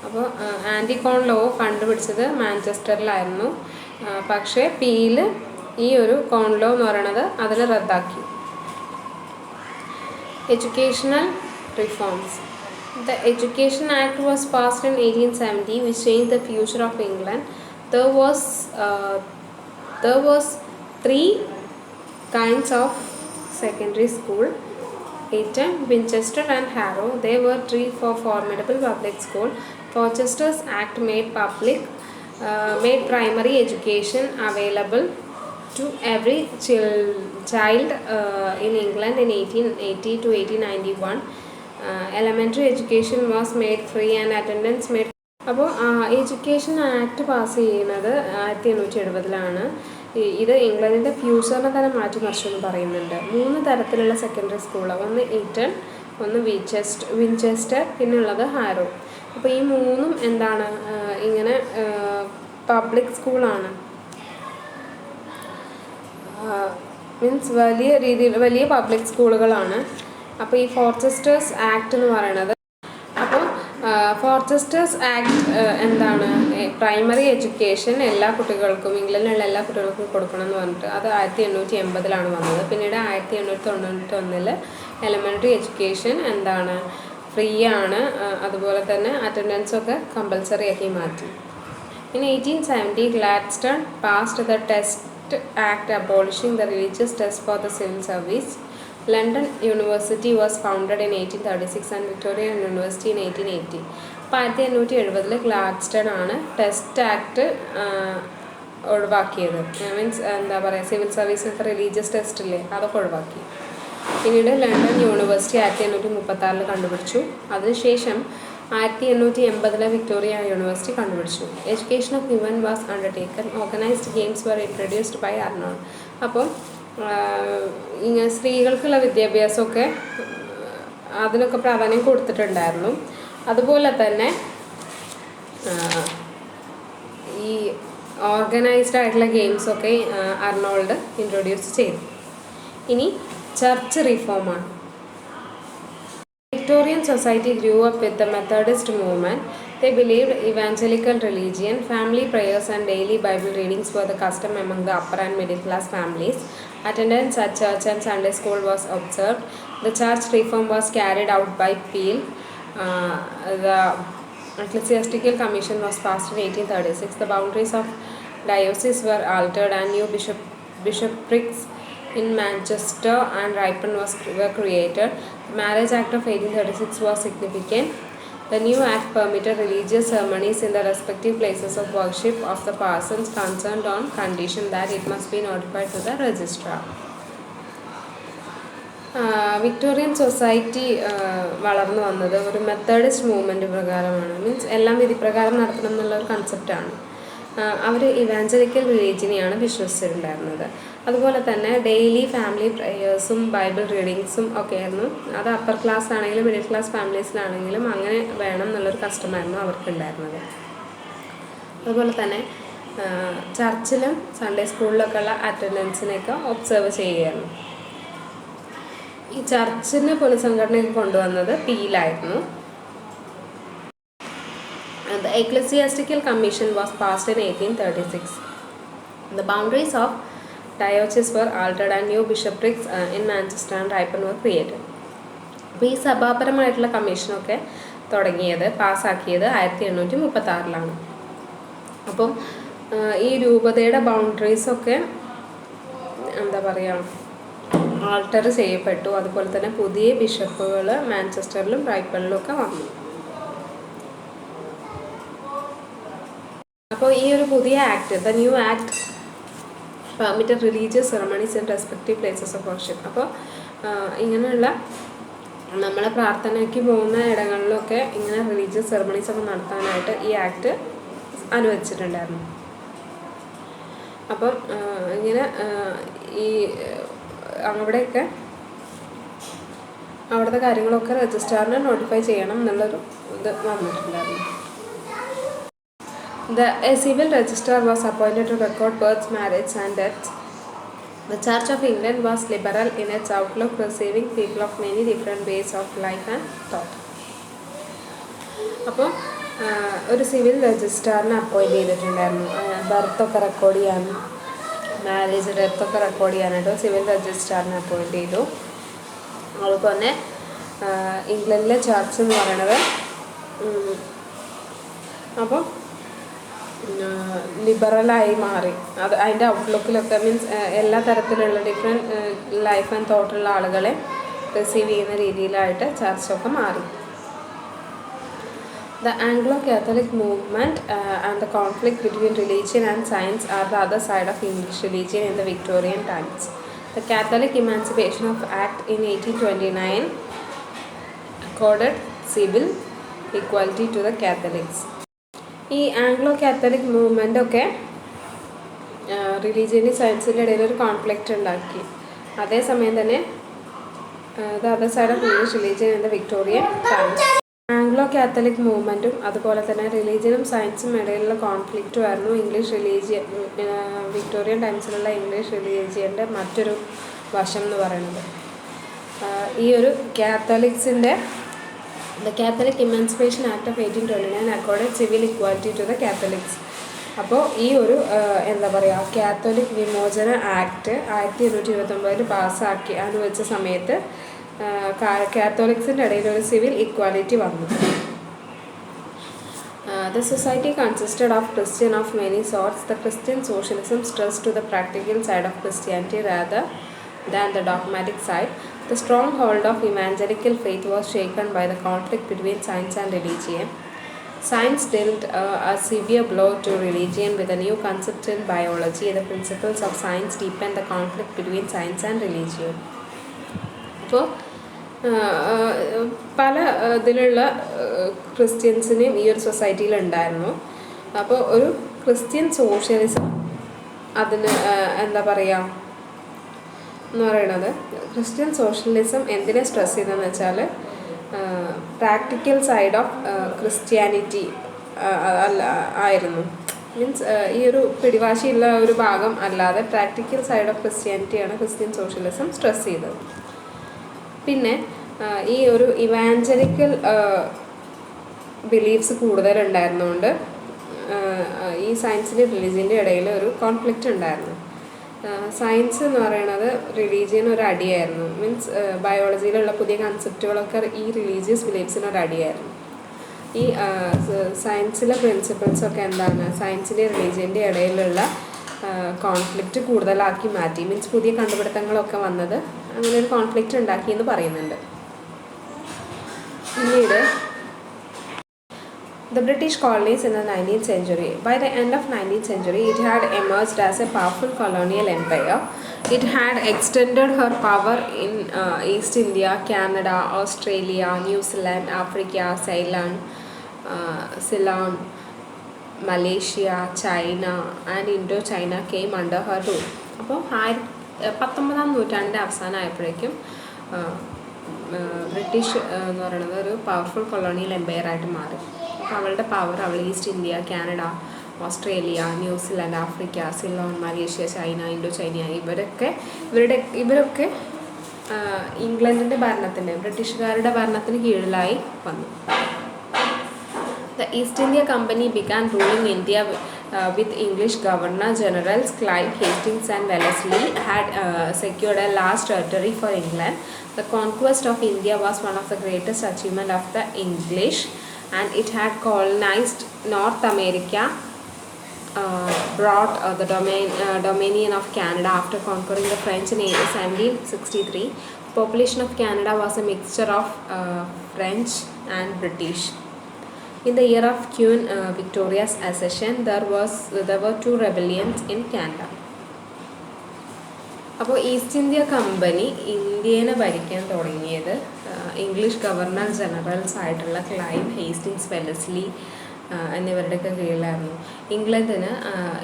അപ്പോൾ ആൻറ്റി കോൺ ലോ കണ്ടുപിടിച്ചത് മാഞ്ചസ്റ്ററിലായിരുന്നു. പക്ഷേ പീല് ഈ ഒരു കോൺ ലോ എന്ന് പറയുന്നത് അതിനെ റദ്ദാക്കി. Educational reforms. The Education Act was passed in 1870, which changed the future of England. There was 3 kinds of secondary school: Eton, Winchester, and Harrow. They were 3 formidable public schools. Rochester's Act made primary education available to every child in England in 1880 to 1891. Elementary education was made free and attendance made. അപ്പോൾ എഡ്യൂക്കേഷൻ ആക്ട് പാസ് ചെയ്യുന്നത് 1870-ലാണ്. ഇത് ഇംഗ്ലണ്ടിൻ്റെ ഫ്യൂച്ചറിനെ തന്നെ മാറ്റിമറിച്ചെന്ന് പറയുന്നുണ്ട്. 3 തരത്തിലുള്ള സെക്കൻഡറി സ്കൂളാണ്. ഒന്ന് ഈറ്റൺ, ഒന്ന് വിൻചെസ്റ്റർ, പിന്നെ ഉള്ളത് ഹാരോ. അപ്പോൾ ഈ 3 എന്താണ്, ഇങ്ങനെ പബ്ലിക് സ്കൂളാണ്. മീൻസ് വലിയ പബ്ലിക് സ്കൂളുകളാണ്. അപ്പോൾ ഈ ഫോർച്ചെസ്റ്റേഴ്സ് ആക്ട് എന്ന് പറയുന്നത്, അപ്പോൾ ഫോർച്ചെസ്റ്റേഴ്സ് ആക്ട് എന്താണ്, പ്രൈമറി എഡ്യൂക്കേഷൻ എല്ലാ കുട്ടികൾക്കും, ഇംഗ്ലണ്ടിലുള്ള എല്ലാ കുട്ടികൾക്കും കൊടുക്കണം എന്ന് പറഞ്ഞിട്ട് അത് 1880-ലാണ് വന്നത്. പിന്നീട് 1891 എലമെൻ്ററി എഡ്യൂക്കേഷൻ എന്താണ്, ഫ്രീ ആണ്. അതുപോലെ തന്നെ അറ്റൻഡൻസൊക്കെ കമ്പൽസറി ആക്കി മാറ്റി. In 1870, Gladstone passed the Test Act abolishing the religious test for the civil service. London University was founded in 1836 and Victoria University in 1880. 1870 Gladstone ആണ് ടെസ്റ്റ് ആക്ട് ഒഴിവാക്കിയത്. മീൻസ് എന്താ പറയുക, സിവിൽ സർവീസിനൊക്കെ റിലീജിയസ് ടെസ്റ്റ് ഇല്ലേ, അതൊക്കെ ഒഴിവാക്കി. പിന്നീട് ലണ്ടൻ യൂണിവേഴ്സിറ്റി 1836 കണ്ടുപിടിച്ചു. അതിനുശേഷം 1880 വിക്ടോറിയ യൂണിവേഴ്സിറ്റി കണ്ടുപിടിച്ചു. Education of women was undertaken. Organised games were introduced by Arnold. അപ്പോൾ ഇങ്ങനെ സ്ത്രീകൾക്കുള്ള വിദ്യാഭ്യാസമൊക്കെ അതിനൊക്കെ പ്രാധാന്യം കൊടുത്തിട്ടുണ്ടായിരുന്നു. അതുപോലെ തന്നെ ഈ ഓർഗനൈസ്ഡ് ആയിട്ടുള്ള ഗെയിംസൊക്കെ അർണോൾഡ് ഇൻട്രൊഡ്യൂസ് ചെയ്തു. ഇനി church റിഫോമാണ്. Victorian society grew up with the Methodist movement. They believed evangelical religion, family prayers, and daily Bible readings were the custom among the upper and middle class families. Attendance at church and Sunday school was observed. The church reform was carried out by Peel. The Ecclesiastical Commission was passed in 1836. The boundaries of dioceses were altered and new bishoprics in Manchester and Ripon were created. The Marriage Act of 1836 was significant. The new act permitted religious ceremonies in the respective places of worship of the parsons concerned on condition that it must be notified to the registrar. Victorian society വളർന്നു വന്നത് ഒരു മെത്തേഡിസ്റ്റ് മൂവ്മെൻറ്റ് പ്രകാരമാണ്. മീൻസ് എല്ലാം വിധിപ്രകാരം നടത്തണം എന്നുള്ള ഒരു കൺസെപ്റ്റാണ്. അവർ ഇവാഞ്ചലിക്കൽ റിലീജിയനെയാണ് വിശ്വസിച്ചിട്ടുണ്ടായിരുന്നത്. അതുപോലെ തന്നെ ഡെയിലി ഫാമിലി പ്രേയേഴ്സും ബൈബിൾ റീഡിങ്സും ഒക്കെ ആയിരുന്നു. അത് അപ്പർ ക്ലാസ് ആണെങ്കിലും മിഡിൽ ക്ലാസ് ഫാമിലീസിലാണെങ്കിലും അങ്ങനെ വേണം എന്നുള്ളൊരു കസ്റ്റമായിരുന്നു അവർക്കുണ്ടായിരുന്നത്. അതുപോലെ തന്നെ ചർച്ചിലും സൺഡേ സ്കൂളിലൊക്കെ ഉള്ള അറ്റൻഡൻസിനെയൊക്കെ ഒബ്സർവ് ചെയ്യുകയായിരുന്നു. ഈ ചർച്ചിന് പുനഃസംഘടനയൊക്കെ കൊണ്ടുവന്നത് പീലായിരുന്നു. The Ecclesiastical Commission was passed in 1836. The boundaries of dioceses were altered and new bishoprics in Manchester and Ripon were created. അപ്പോൾ ഈ സഭാപരമായിട്ടുള്ള കമ്മീഷനൊക്കെ പാസ്സാക്കിയത് 1836. അപ്പം ഈ രൂപതയുടെ ബൗണ്ടറീസൊക്കെ എന്താ പറയുക ആൾട്ടർ ചെയ്യപ്പെട്ടു. അതുപോലെ തന്നെ പുതിയ ബിഷപ്പുകൾ മാഞ്ചസ്റ്ററിലും റൈപ്പണിലും ഒക്കെ വന്നു. അപ്പോൾ ഈ ഒരു പുതിയ act, the new act permitted religious ceremonies in respective places of worship. അപ്പോൾ ഇങ്ങനെയുള്ള നമ്മളെ പ്രാർത്ഥനയ്ക്ക് പോകുന്ന ഇടങ്ങളിലൊക്കെ ഇങ്ങനെ റിലീജിയസ് സെറമണീസ് ഒക്കെ നടത്താനായിട്ട് ഈ ആക്ട് അനുവദിച്ചിട്ടുണ്ടായിരുന്നു. അപ്പം ഇങ്ങനെ ഈ അവിടെയൊക്കെ അവിടുത്തെ കാര്യങ്ങളൊക്കെ രജിസ്ട്രാറിനെ നോട്ടിഫൈ ചെയ്യണം എന്നുള്ളൊരു ഇത് വന്നിട്ടുണ്ടായിരുന്നു. A civil registrar was appointed to record births, marriages and deaths. The Church of England was liberal in its outlook, receiving people of many different ways of life and thought. അപ്പോൾ ഒരു സിവിൽ രജിസ്ട്രാറിനെ അപ്പോയിൻറ്റ് ചെയ്തിട്ടുണ്ടായിരുന്നു. ബർത്തൊക്കെ റെക്കോർഡ് ചെയ്യാനും മാരേജ് ഡെത്തൊക്കെ റെക്കോർഡ് ചെയ്യാനായിട്ട് സിവിൽ രജിസ്ട്രാറിനെ അപ്പോയിൻറ്റ് ചെയ്തു. അതുപോലെ തന്നെ ഇംഗ്ലണ്ടിലെ ചർച്ച് എന്ന് പറയുന്നത് അപ്പം ലിബറലായി മാറി. അത് അതിൻ്റെ ഔട്ട്ലുക്കിലൊക്കെ മീൻസ് എല്ലാ തരത്തിലുള്ള ഡിഫറെൻറ്റ് ലൈഫ് ആൻഡ് തോട്ടുള്ള ആളുകളെ റിസീവ് ചെയ്യുന്ന രീതിയിലായിട്ട് ചർച്ചൊക്കെ മാറി. The Anglo-Catholic movement and the conflict between religion and science are the other side of English religion in the Victorian times. The Catholic Emancipation Act in 1829 accorded civil equality to the Catholics. ഈ ആംഗ്ലോ കാത്തലിക് മൂവ്മെൻ്റൊക്കെ റിലീജിയനും സയൻസിൻ്റെ ഇടയിൽ ഒരു കോൺഫ്ലിക്റ്റ് ഉണ്ടാക്കി. അതേസമയം തന്നെ the other side of English religion in the Victorian times. Anglo Catholic മൂവ്മെൻറ്റും അതുപോലെ തന്നെ റിലീജിയനും സയൻസും ഇടയിലുള്ള കോൺഫ്ലിക്റ്റും ആയിരുന്നു വിക്ടോറിയൻ ടൈംസിലുള്ള ഇംഗ്ലീഷ് റിലീജിയൻ്റെ മറ്റൊരു വശം എന്ന് പറയുന്നത്. ഈ ഒരു കാത്തലിക്സിൻ്റെ The Catholic Emancipation Act of 1829 accorded civil equality to the Catholics. അപ്പോൾ ഈ ഒരു എന്താ പറയുക കാത്തോലിക് വിമോചന ആക്ട് 1829 പാസ്സാക്കി അനുവദിച്ച സമയത്ത് കാത്തോലിക്സിൻ്റെ ഇടയിൽ ഒരു സിവിൽ ഇക്വാലിറ്റി വന്നു. The society consisted of Christian of many sorts. The Christian socialism stressed to the practical side of Christianity rather than the dogmatic side. The stronghold of evangelical faith was shaken by the conflict between science and religion. Science dealt a severe blow to religion with a new concept in biology. The principles of science deepened the conflict between science and religion. അപ്പോൾ പല ഇതിലുള്ള ക്രിസ്ത്യൻസിനും ഈ ഒരു സൊസൈറ്റിയിൽ ഉണ്ടായിരുന്നു. അപ്പോൾ ഒരു ക്രിസ്ത്യൻ സോഷ്യലിസം അതിന് എന്താ പറയുക എന്ന് പറയുന്നത്, ക്രിസ്ത്യൻ സോഷ്യലിസം എന്തിനെ സ്ട്രെസ് ചെയ്തതെന്ന് വെച്ചാൽ പ്രാക്ടിക്കൽ സൈഡ് ഓഫ് ക്രിസ്ത്യാനിറ്റി ആയിരുന്നു. മീൻസ് ഈ ഒരു പിടിവാശിയുള്ള ഒരു ഭാഗം അല്ലാതെ പ്രാക്ടിക്കൽ സൈഡ് ഓഫ് ക്രിസ്ത്യാനിറ്റിയാണ് ക്രിസ്ത്യൻ സോഷ്യലിസം സ്ട്രെസ് ചെയ്തത്. പിന്നെ ഈ ഒരു ഇവാഞ്ചലിക്കൽ ബിലീഫ്സ് കൂടുതലുണ്ടായിരുന്നുകൊണ്ട് ഈ സയൻസിൻ്റെ റിലീജിയൻ്റെ ഇടയിൽ ഒരു കോൺഫ്ലിക്റ്റ് ഉണ്ടായിരുന്നു. സയൻസ് എന്ന് പറയുന്നത് റിലീജിയന് ഒരു അടിയായിരുന്നു. മീൻസ് ബയോളജിയിലുള്ള പുതിയ കൺസെപ്റ്റുകളൊക്കെ ഈ റിലീജിയസ് ബിലീഫ്സിന് ഒരു അടിയായിരുന്നു. ഈ സയൻസിലെ പ്രിൻസിപ്പിൾസൊക്കെ എന്താണ്, സയൻസിൻ്റെ റിലീജിയൻ്റെ ഇടയിലുള്ള കോൺഫ്ലിക്റ്റ് കൂടുതലാക്കി മാറ്റി. മീൻസ് പുതിയ കണ്ടുപിടുത്തങ്ങളൊക്കെ വന്നത് അങ്ങനെ ഒരു കോൺഫ്ലിക്റ്റ് ഉണ്ടാക്കി എന്ന് പറയുന്നുണ്ട്. പിന്നീട് the British colonies in the 19th century. By the end of 19th century, it had emerged as a powerful colonial empire. It had extended her power in East India, Canada, Australia, New Zealand, Africa, Ceylon, Malaysia, China, and Indochina came under her rule. അപ്പോൾ 19ാം നൂറ്റാണ്ടിൻ്റെ അവസാനമായപ്പോഴേക്കും ബ്രിട്ടീഷ് എന്ന് പറയുന്നത് ഒരു പവർഫുൾ കൊളോണിയൽ എംപയർ ആയിട്ട് മാറി. അപ്പോൾ അവളുടെ പവർ അവൾ east India, Canada, Australia, New Zealand, Africa, Ceylon, Malaysia, China, Indo China ഇവരൊക്കെ ഇംഗ്ലണ്ടിൻ്റെ ഭരണത്തിന്, ബ്രിട്ടീഷുകാരുടെ ഭരണത്തിന് കീഴിലായി വന്നു. The East India Company began ruling India with English Governor Generals Clive Hastings and Wellesley had secured a large territory for England. The conquest of India was one of the greatest achievements of the English, and it had colonized North America, brought the dominion of Canada after conquering the French in 1763. The population of Canada was a mixture of French and British. In the year of Queen Victoria's accession, there were 2 rebellions in Canada. അപ്പോൾ ഈസ്റ്റ് ഇന്ത്യ കമ്പനി ഇന്ത്യനെ ഭരിക്കാൻ തുടങ്ങിയത് ഇംഗ്ലീഷ് ഗവർണർ ജനറൽസ് ആയിട്ടുള്ള ക്ലൈവ് ഹേസ്റ്റിങ്സ്, വെല്ലസ്ലി എന്നിവരുടെയൊക്കെ കീഴിലായിരുന്നു. ഇംഗ്ലണ്ടിന്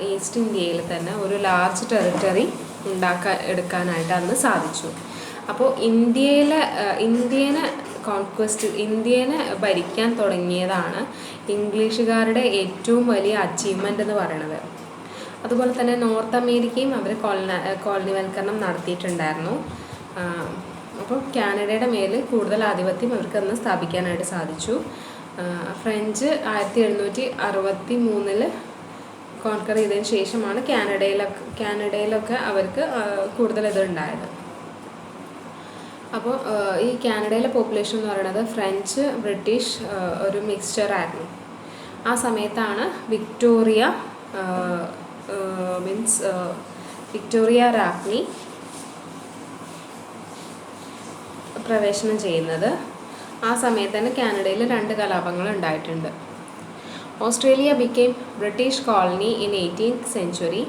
ഈസ്റ്റ് ഇന്ത്യയിൽ തന്നെ ഒരു ലാർജ് ടെറിട്ടറി എടുക്കാനായിട്ട് അന്ന് സാധിച്ചു. അപ്പോൾ ഇന്ത്യനെ ഭരിക്കാൻ തുടങ്ങിയതാണ് ഇംഗ്ലീഷുകാരുടെ ഏറ്റവും വലിയ അച്ചീവ്മെൻ്റ് എന്ന് പറയുന്നത്. അതുപോലെ തന്നെ നോർത്ത് അമേരിക്കയും അവർ കോളനിവൽക്കരണം നടത്തിയിട്ടുണ്ടായിരുന്നു. അപ്പോൾ കാനഡയുടെ മേൽ കൂടുതൽ ആധിപത്യം അവർക്ക് അന്ന് സ്ഥാപിക്കാനായിട്ട് സാധിച്ചു. ഫ്രഞ്ച് 1763 കോൺക്കർ ചെയ്തതിന് ശേഷമാണ് കാനഡയിലൊക്കെ അവർക്ക് കൂടുതൽ ഇതുണ്ടായത്. അപ്പോൾ ഈ കാനഡയിലെ പോപ്പുലേഷൻ എന്ന് പറയുന്നത് ഫ്രഞ്ച്, ബ്രിട്ടീഷ് ഒരു മിക്സ്ചറായിരുന്നു. ആ സമയത്താണ് വിക്ടോറിയ രാജ്ഞി പ്രവേശനം ചെയ്യുന്നത്. ആ സമയത്ത് തന്നെ കാനഡയിൽ 2 കലാപങ്ങൾ ഉണ്ടായിട്ടുണ്ട്. Australia became British colony in 18th century.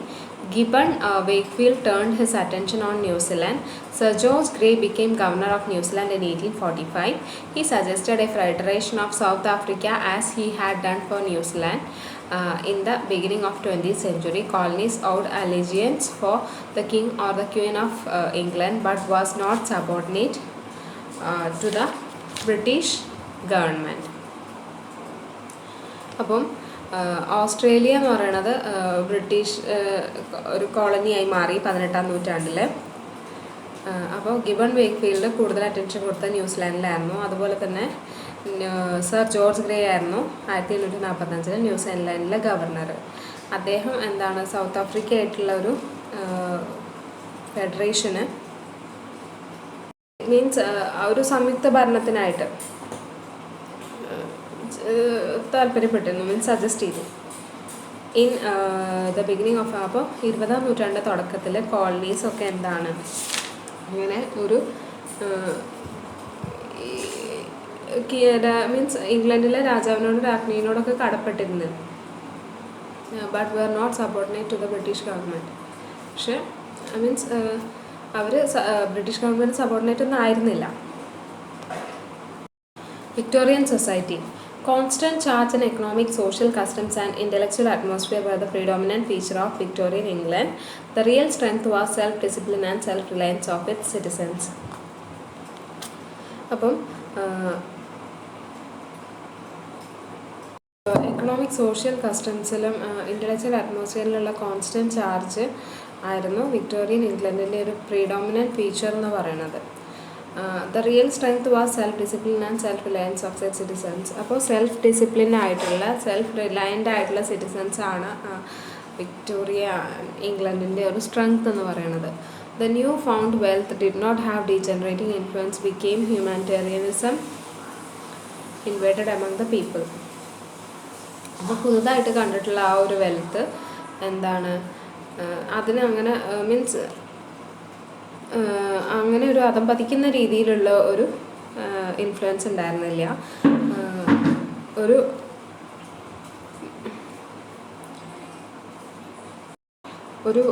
Gibbon Wakefield turned his attention on New Zealand. Sir George Grey became governor of New Zealand in 1845. He suggested a federation of South Africa as he had done for New Zealand. In the beginning of 20th century, colonies owed allegiance for the king or the queen of England but was not subordinate to the British government. അപ്പം ഓസ്ട്രേലിയ എന്ന് പറയുന്നത് ബ്രിട്ടീഷ് ഒരു കോളനിയായി മാറി 18ാം നൂറ്റാണ്ടിൽ. അപ്പോൾ ഗിബൺ വേക്ക്ഫീൽഡ് കൂടുതൽ അറ്റൻഷൻ കൊടുത്ത ന്യൂസിലാൻഡിലായിരുന്നു. അതുപോലെ തന്നെ സർ ജോർജ് ഗ്രേ ആയിരുന്നു 1845 ന്യൂസിലാൻഡിലെ ഗവർണർ. അദ്ദേഹം സൗത്ത് ആഫ്രിക്ക ആയിട്ടുള്ള ഒരു ഫെഡറേഷന് മീൻസ് ഒരു സംയുക്ത ഭരണത്തിനായിട്ട് താല്പര്യപ്പെട്ടിരുന്നു, മീൻസ് സജസ്റ്റ് ചെയ്തു. ഇൻ ദ ബിഗിനിങ് ഓഫ് അപ്പോൾ 20ാം നൂറ്റാണ്ടിൻ്റെ തുടക്കത്തിൽ കോളനീസൊക്കെ ഇങ്ങനെ ഒരു മീൻസ് ഇംഗ്ലണ്ടിലെ രാജാവിനോടും രാജ്ഞിയോടൊക്കെ കടപ്പെട്ടിരുന്നു. But we are not subordinate to the British government. പക്ഷേ മീൻസ് അവർ ബ്രിട്ടീഷ് ഗവൺമെൻറ് സബോർഡിനേറ്റ് ഒന്നും ആയിരുന്നില്ല. Victorian society. Constant charge in economic, social customs and intellectual atmosphere were the predominant feature of Victorian England. The real strength was self-discipline and self-reliance of its citizens. അപ്പം എക്കണോമിക്, സോഷ്യൽ കസ്റ്റംസിലും ഇൻ്റലക്ച്വൽ അറ്റ്മോസ്ഫിയറിലുള്ള കോൺസ്റ്റൻറ്റ് ചാർജ് ആയിരുന്നു വിക്ടോറിയൻ ഇംഗ്ലണ്ടിൻ്റെ ഒരു പ്രീഡോമിനൻറ്റ് ഫീച്ചർ എന്ന് പറയുന്നത്. The real strength was self-discipline and self-reliance of the citizens. അപ്പോൾ സെൽഫ് ആയിട്ടുള്ള സെൽഫ് റിലയൻ്റ് ആയിട്ടുള്ള സിറ്റിസൻസ് ആണ് വിക്ടോറിയ ഇംഗ്ലണ്ടിൻ്റെ ഒരു സ്ട്രെങ്ത് എന്ന് പറയുന്നത്. The new found wealth did not have degenerating influence, became humanitarianism invaded among the people. അപ്പോൾ പുതുതായിട്ട് കണ്ടിട്ടുള്ള ആ ഒരു വെൽത്ത് എന്താണ്, അതിന് അങ്ങനെ മീൻസ് അങ്ങനെ ഒരു അതം പതിക്കുന്ന രീതിയിലുള്ള ഒരു ഇൻഫ്ലുവൻസ് ഉണ്ടായിരുന്നില്ല. ഒരു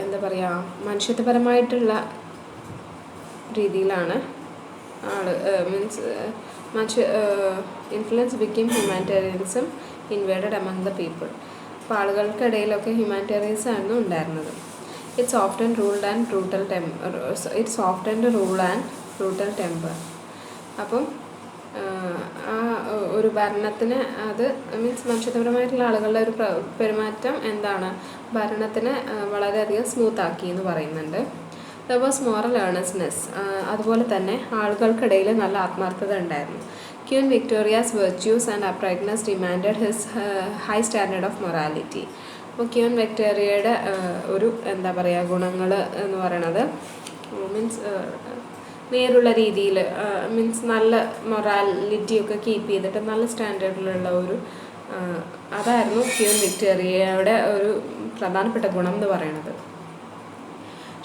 എന്താ പറയുക, മനുഷ്യത്വപരമായിട്ടുള്ള രീതിയിലാണ് influence become humanitarianism invaded among the people. അപ്പോൾ ആളുകൾക്കിടയിലൊക്കെ ഹ്യൂമാനിറ്റേറിയൻസ് ആയിരുന്നു ഉണ്ടായിരുന്നത്. It's often ruled and brutal temper. അപ്പം ആ ഒരു ഭരണത്തിന് അത് മീൻസ് മനുഷ്യത്വപരമായിട്ടുള്ള ആളുകളുടെ ഒരു പെരുമാറ്റം എന്താണ് ഭരണത്തിന് വളരെയധികം സ്മൂത്താക്കി എന്ന് പറയുന്നുണ്ട്. There was moral earnestness. അതുപോലെ തന്നെ ആളുകൾക്കിടയിൽ നല്ല ആത്മാർത്ഥത ഉണ്ടായിരുന്നു. Queen Victoria's virtues and uprightness demanded his high standard of morality. അപ്പോൾ ക്വീൻ വിക്ടോറിയയുടെ ഒരു എന്താ പറയുക ഗുണങ്ങൾ എന്ന് പറയണത് മീൻസ് നേരുള്ള രീതിയിൽ മീൻസ് നല്ല മൊറാലിറ്റിയൊക്കെ കീപ്പ് ചെയ്തിട്ട് നല്ല സ്റ്റാൻഡേർഡിലുള്ള ഒരു അതായിരുന്നു ക്വീൻ വിക്ടോറിയയുടെ ഒരു പ്രധാനപ്പെട്ട ഗുണം എന്ന് പറയുന്നത്.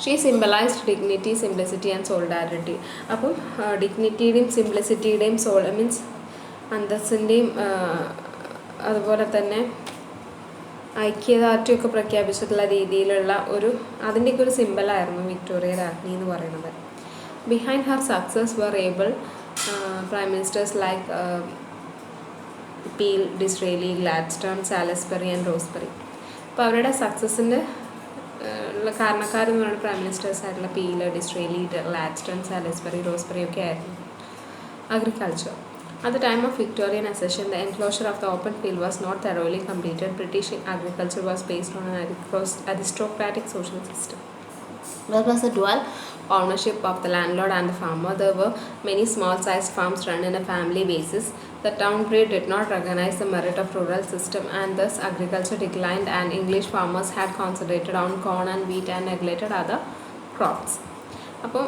She symbolised dignity, simplicity and solidarity. അപ്പം ഡിഗ്നിറ്റിയുടെയും സിംപ്ലിസിറ്റിയുടെയും മീൻസ് അന്തസ്സിൻ്റെയും അതുപോലെ തന്നെ ഐക്യദാർഢ്യമൊക്കെ പ്രഖ്യാപിച്ചിട്ടുള്ള രീതിയിലുള്ള അതിൻ്റെയൊക്കെ ഒരു സിംബലായിരുന്നു വിക്ടോറിയ രാജ്ഞി എന്ന് പറയുന്നത്. Behind her success were able prime ministers like Peel, Disraeli, Gladstone, Salisbury and Rosebery. അപ്പോൾ അവരുടെ സക്സസിൻ്റെ കാരണക്കാരെന്ന് പറയുന്നത് പ്രൈം മിനിസ്റ്റേഴ്സ് ആയിട്ടുള്ള പീൽ, ഡിസ്രേലി, ഗ്ലാഡ്സ്റ്റോൺ, സാലിസ്ബറി, റോസ്ബറി ഒക്കെ ആയിരുന്നു. Agriculture. At the time of Victorian accession, the enclosure of the open field was not thoroughly completed. British agriculture was based on an aristocratic social system. There was a dual ownership of the landlord and the farmer. There were many small-sized farms run on a family basis. The town grid did not recognize the merit of rural system, and thus agriculture declined, and English farmers had concentrated on corn and wheat and neglected other crops. അപ്പോൾ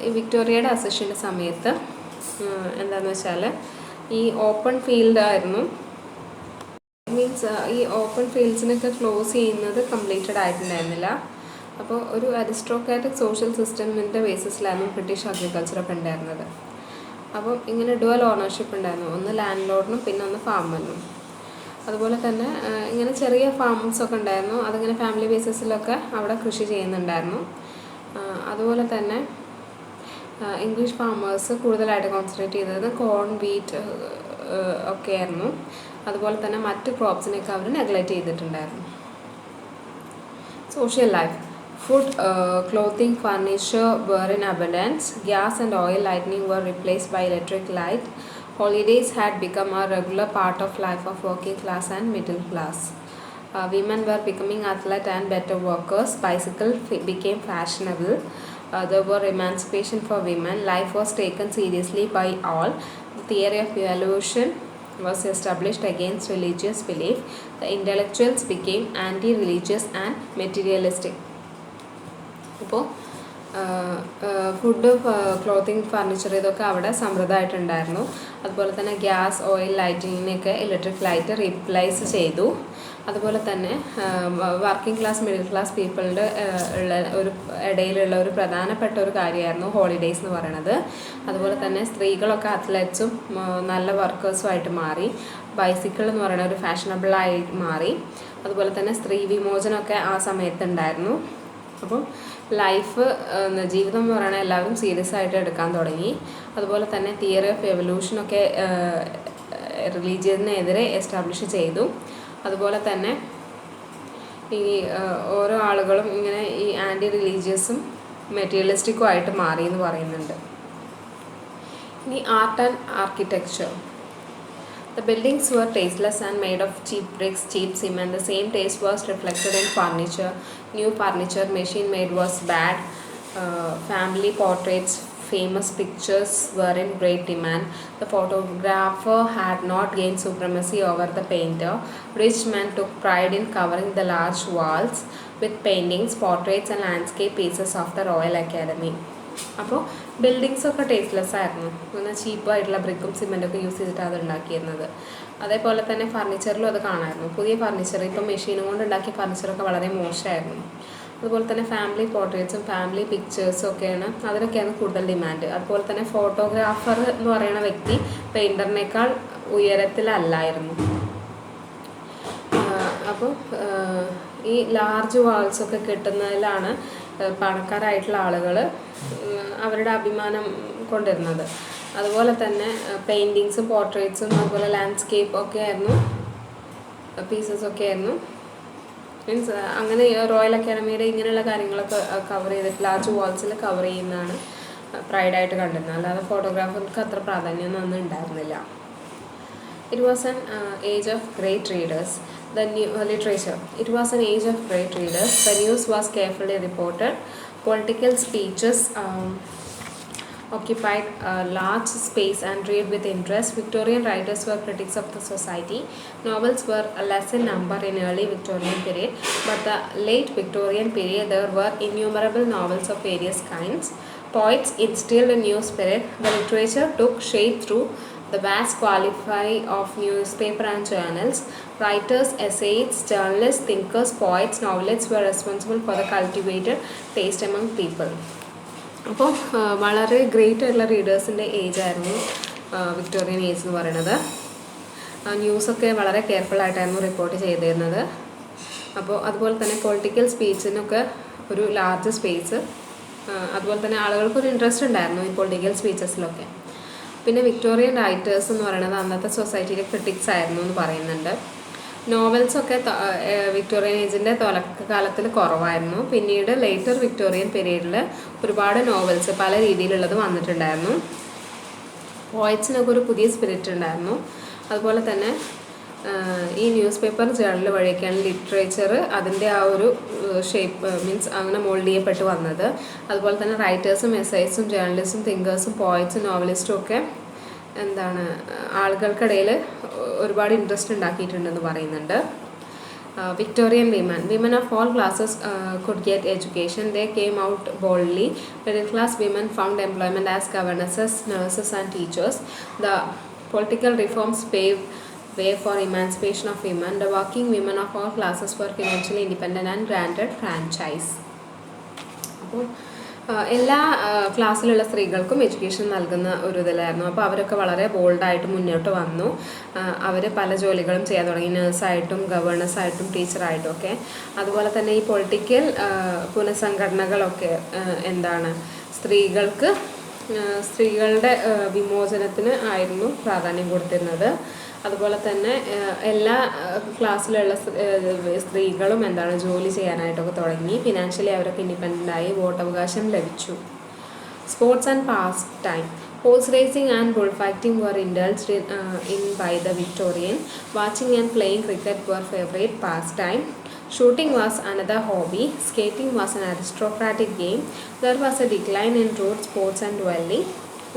ഈ വിക്ടോറിയയുടെ അസെഷൻ്റെ സമയത്ത് എന്താണെന്ന് വെച്ചാൽ ഈ ഓപ്പൺ ഫീൽഡായിരുന്നു. മീൻസ് ഈ ഓപ്പൺ ഫീൽഡ്സിനൊക്കെ ക്ലോസ് ചെയ്യുന്നത് കംപ്ലീറ്റഡ് ആയിട്ടുണ്ടായിരുന്നില്ല. അപ്പോൾ ഒരു അരിസ്ട്രോക്രാറ്റിക് സോഷ്യൽ സിസ്റ്റമിൻ്റെ ബേസിസിലായിരുന്നു ബ്രിട്ടീഷ് അഗ്രികൾച്ചറൊക്കെ ഉണ്ടായിരുന്നത്. അപ്പോൾ ഇങ്ങനെ ഡുവൽ ഓണർഷിപ്പ് ഉണ്ടായിരുന്നു, ഒന്ന് ലാൻഡ് ലോഡിനും പിന്നെ ഒന്ന് ഫാമറിനും. അതുപോലെ തന്നെ ഇങ്ങനെ ചെറിയ ഫാംസൊക്കെ ഉണ്ടായിരുന്നു, അതിങ്ങനെ ഫാമിലി ബേസിസിലൊക്കെ അവിടെ കൃഷി ചെയ്യുന്നുണ്ടായിരുന്നു. അതുപോലെ തന്നെ ഇംഗ്ലീഷ് ഫാമേഴ്സ് കൂടുതലായിട്ട് കോൺസെൻട്രേറ്റ് ചെയ്തത് കോൺ, വീറ്റ് ഒക്കെ ആയിരുന്നു. അതുപോലെ തന്നെ മറ്റ് ക്രോപ്സിനെയൊക്കെ അവർ നെഗ്ലക്റ്റ് ചെയ്തിട്ടുണ്ടായിരുന്നു. Social life. Food, clothing, furniture were in abundance. Gas and oil lighting were replaced by electric light. Holidays had become a regular part of life of working class and middle class. Women were becoming athletes and better workers. Bicycle became fashionable. There were emancipation for women. Life was taken seriously by all. The theory of evolution was established against religious belief. The intellectuals became anti-religious and materialistic. അപ്പോൾ ഫുഡ്, ക്ലോത്തിങ്, ഫർണിച്ചർ ഇതൊക്കെ അവിടെ സമ്പ്രദായമായിട്ടുണ്ടായിരുന്നു. അതുപോലെ തന്നെ ഗ്യാസ്, ഓയിൽ ലൈറ്റിങ്ങിനെയൊക്കെ ഇലക്ട്രിക് ലൈറ്റ് റീപ്ലേസ് ചെയ്തു. അതുപോലെ തന്നെ വർക്കിംഗ് ക്ലാസ്, മിഡിൽ ക്ലാസ് പീപ്പിളിൻ്റെ ഇടയിലുള്ള ഒരു പ്രധാനപ്പെട്ട ഒരു കാര്യമായിരുന്നു ഹോളിഡേയ്സ് എന്ന് പറയുന്നത്. അതുപോലെ തന്നെ സ്ത്രീകളൊക്കെ അത്ലറ്റ്സും നല്ല വർക്കേഴ്സുമായിട്ട് മാറി. ബൈസിക്കിൾ എന്ന് പറയുന്ന ഒരു ഫാഷനബിളായി മാറി. അതുപോലെ തന്നെ സ്ത്രീ വിമോചനമൊക്കെ ആ സമയത്തുണ്ടായിരുന്നു. അപ്പം ലൈഫ് ജീവിതം എന്ന് പറയുന്നത് എല്ലാവരും സീരിയസ് ആയിട്ട് എടുക്കാൻ തുടങ്ങി. അതുപോലെ തന്നെ തിയറി ഓഫ് എവല്യൂഷനൊക്കെ റിലീജിയനെതിരെ എസ്റ്റാബ്ലിഷ് ചെയ്തു. അതുപോലെ തന്നെ ഈ ഓരോ ആളുകളും ഇങ്ങനെ ഈ ആൻറ്റി റിലീജിയസും മെറ്റീരിയലിസ്റ്റിക്കും ആയിട്ട് മാറി എന്ന് പറയുന്നുണ്ട്. ഇനി art and architecture. The buildings were tasteless and made of cheap bricks, cheap cement. The same taste was reflected in furniture. New furniture machine made was bad. Family portraits famous pictures were in great demand. The photographer had not gained supremacy over the painter. Rich men took pride in covering the large walls with paintings, portraits and landscape pieces of the Royal Academy. അപ്പോൾ ബിൽഡിങ്സൊക്കെ ടേസ്റ്റ്ലെസ് ആയിരുന്നു, പിന്നെ ചീപ്പായിട്ടുള്ള ബ്രിക്കും സിമെൻറ്റൊക്കെ യൂസ് ചെയ്തിട്ടാണ് അത് ഉണ്ടാക്കിയിരുന്നത്. അതേപോലെ തന്നെ ഫർണിച്ചറിലും അത് കാണാമായിരുന്നു. പുതിയ ഫർണിച്ചർ, ഇപ്പം മെഷീനും കൊണ്ട് ഉണ്ടാക്കിയ ഫർണിച്ചറൊക്കെ വളരെ മോശമായിരുന്നു. അതുപോലെ തന്നെ ഫാമിലി പോർട്രേറ്റ്സും ഫാമിലി പിക്ചേഴ്സും ഒക്കെയാണ്, അതിനൊക്കെയാണ് കൂടുതൽ ഡിമാൻഡ്. അതുപോലെ തന്നെ ഫോട്ടോഗ്രാഫർ എന്ന് പറയുന്ന വ്യക്തി പെയിൻറ്ററിനേക്കാൾ ഉയരത്തിലല്ലായിരുന്നു. അപ്പോൾ ഈ ലാർജ് വാൾസൊക്കെ കിട്ടുന്നതിലാണ് പണക്കാരായിട്ടുള്ള ആളുകൾ അവരുടെ അഭിമാനം കൊണ്ടിരുന്നത്. അതുപോലെ തന്നെ പെയിൻറ്റിങ്സും പോർട്രേറ്റ്സും അതുപോലെ ലാൻഡ്സ്കേപ്പ് ഒക്കെ ആയിരുന്നു, പീസസൊക്കെ ആയിരുന്നു. മീൻസ് അങ്ങനെ റോയൽ അക്കാഡമിയുടെ ഇങ്ങനെയുള്ള കാര്യങ്ങളൊക്കെ കവർ ചെയ്തിട്ട് ലാർജ് വാൾസിൽ കവർ ചെയ്യുന്നതാണ് പ്രൈഡായിട്ട് കണ്ടിരുന്നത്. അല്ലാതെ ഫോട്ടോഗ്രാഫർക്ക് അത്ര പ്രാധാന്യമൊന്നും അന്ന് ഉണ്ടായിരുന്നില്ല. It was an age of great readers. The literature. It was an age of great readers. The news was carefully reported. Political speeches occupied a large space and read with interest. Victorian writers were critics of the society. Novels were less in number in early Victorian period, but the late Victorian period there were innumerable novels of various kinds. Poets instilled a new spirit. The literature took shape through the vast quality of newspaper and journals. Writers, essayists, journalists, thinkers, poets, novelists were responsible for the cultivated taste among people. അപ്പോൾ വളരെ ഗ്രേറ്റ് ആയിട്ടുള്ള റീഡേഴ്സിൻ്റെ ഏജ് ആയിരുന്നു വിക്ടോറിയൻ ഏജ് എന്ന് പറയുന്നത്. ന്യൂസൊക്കെ വളരെ കെയർഫുള്ളായിട്ടായിരുന്നു റിപ്പോർട്ട് ചെയ്തിരുന്നത്. അപ്പോൾ അതുപോലെ തന്നെ പൊളിറ്റിക്കൽ സ്പീച്ചിനൊക്കെ ഒരു ലാർജ് സ്പേസ്, അതുപോലെ തന്നെ ആളുകൾക്കൊരു ഇൻട്രസ്റ്റ് ഉണ്ടായിരുന്നു ഈ പൊളിറ്റിക്കൽ സ്പീച്ചസിലൊക്കെ. പിന്നെ വിക്ടോറിയൻ റൈറ്റേഴ്സ് എന്ന് പറയുന്നത് അന്നത്തെ സൊസൈറ്റിയിലെ ക്രിട്ടിക്സ് ആയിരുന്നു എന്ന് പറയുന്നുണ്ട്. നോവൽസൊക്കെ വിക്ടോറിയൻ ഏജിൻ്റെ തുടക്കകാലത്തിൽ കുറവായിരുന്നു. പിന്നീട് ലേറ്റർ വിക്ടോറിയൻ പീരീഡിൽ ഒരുപാട് നോവൽസ് പല രീതിയിലുള്ളത് വന്നിട്ടുണ്ടായിരുന്നു. പോയറ്റ്സിനൊക്കെ ഒരു പുതിയ സ്പിരിറ്റ് ഉണ്ടായിരുന്നു. അതുപോലെ തന്നെ ഈ ന്യൂസ് പേപ്പർ ജേർണൽ വഴിയൊക്കെയാണ് ലിറ്ററേച്ചർ അതിൻ്റെ ആ ഒരു ഷേപ്പ് മീൻസ് അങ്ങനെ മോൾഡ് ചെയ്യപ്പെട്ട് വന്നത്. അതുപോലെ തന്നെ റൈറ്റേഴ്സും എസ്സൈസും ജേർണലിസ്റ്റും തിങ്കേഴ്സും പോയറ്റ്സും നോവലിസ്റ്റും ഒക്കെ എന്താണ് ആളുകൾക്കിടയിൽ ഒരുപാട് ഇൻട്രസ്റ്റ് ഉണ്ടാക്കിയിട്ടുണ്ടെന്ന് പറയുന്നുണ്ട്. Victorian women of all classes could get education. They came out boldly. Middle class women found employment as governesses, nurses and teachers. The political reforms paved way for emancipation of women. The working women of all classes were financially independent and granted franchise. അപ്പോൾ എല്ലാ ക്ലാസ്സിലുള്ള സ്ത്രീകൾക്കും എഡ്യൂക്കേഷൻ നൽകുന്ന ഒരു ഇതിലായിരുന്നു. അപ്പോൾ അവരൊക്കെ വളരെ ബോൾഡായിട്ട് മുന്നോട്ട് വന്നു. അവർ പല ജോലികളും ചെയ്യാൻ തുടങ്ങി, നേഴ്സായിട്ടും ഗവേണേഴ്സായിട്ടും ടീച്ചറായിട്ടും ഒക്കെ. അതുപോലെ തന്നെ ഈ പൊളിറ്റിക്കൽ പുനഃസംഘടനകളൊക്കെ എന്താണ് സ്ത്രീകളുടെ വിമോചനത്തിന് ആയിരുന്നു പ്രാധാന്യം കൊടുത്തിരുന്നത്. അതുപോലെ തന്നെ എല്ലാ ക്ലാസ്സിലുള്ള സ്ത്രീകളും ജോലി ചെയ്യാനായിട്ടൊക്കെ തുടങ്ങി. ഫിനാൻഷ്യലി അവരൊക്കെ ഇൻഡിപെൻഡൻ്റായി വോട്ടവകാശം ലഭിച്ചു. Sports and past time. Horse racing and bullfighting were indulged in by the Victorian. Watching and playing cricket were favorite pastime. Shooting was another hobby. Skating was an aristocratic game. There was a decline in road sports and dueling.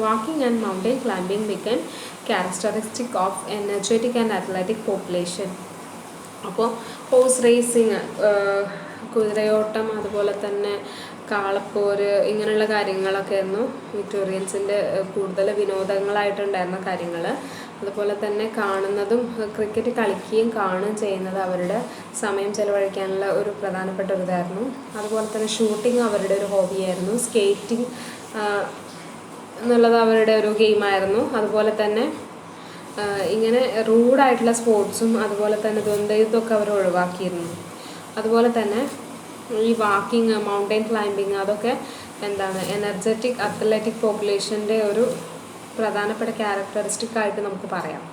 Walking and mountain climbing became characteristic of energetic and athletic population. അപ്പോൾ ഹോഴ്സ് റേസിങ്, കുതിരയോട്ടം, അതുപോലെ തന്നെ കാളപ്പോര്, ഇങ്ങനെയുള്ള കാര്യങ്ങളൊക്കെ ആയിരുന്നു വിക്ടോറിയൻസിൻ്റെ കൂടുതൽ വിനോദങ്ങളായിട്ടുണ്ടായിരുന്ന കാര്യങ്ങൾ. അതുപോലെ തന്നെ കാണുന്നതും ക്രിക്കറ്റ് കളിക്കുകയും കാണുകയും ചെയ്യുന്നത് അവരുടെ സമയം ചെലവഴിക്കാനുള്ള ഒരു പ്രധാനപ്പെട്ട ഒരു ഇതായിരുന്നു. അതുപോലെ തന്നെ ഷൂട്ടിങ് അവരുടെ ഒരു ഹോബിയായിരുന്നു. സ്കേറ്റിംഗ് എന്നുള്ളത് അവരുടെ ഒരു ഗെയിമായിരുന്നു. അതുപോലെ തന്നെ ഇങ്ങനെ റൂഡായിട്ടുള്ള സ്പോർട്സും അതുപോലെ തന്നെ ദ്വന്ദ്വയുദ്ധമൊക്കെ അവർ ഒഴിവാക്കിയിരുന്നു. അതുപോലെ തന്നെ ഈ വാക്കിങ്, മൗണ്ടൻ ക്ലൈമ്പിങ്, അതൊക്കെ എനർജറ്റിക് അത്ലറ്റിക് പോപ്പുലേഷൻ്റെ ഒരു പ്രധാനപ്പെട്ട ക്യാരക്ടറിസ്റ്റിക് ആയിട്ട് നമുക്ക് പറയാം.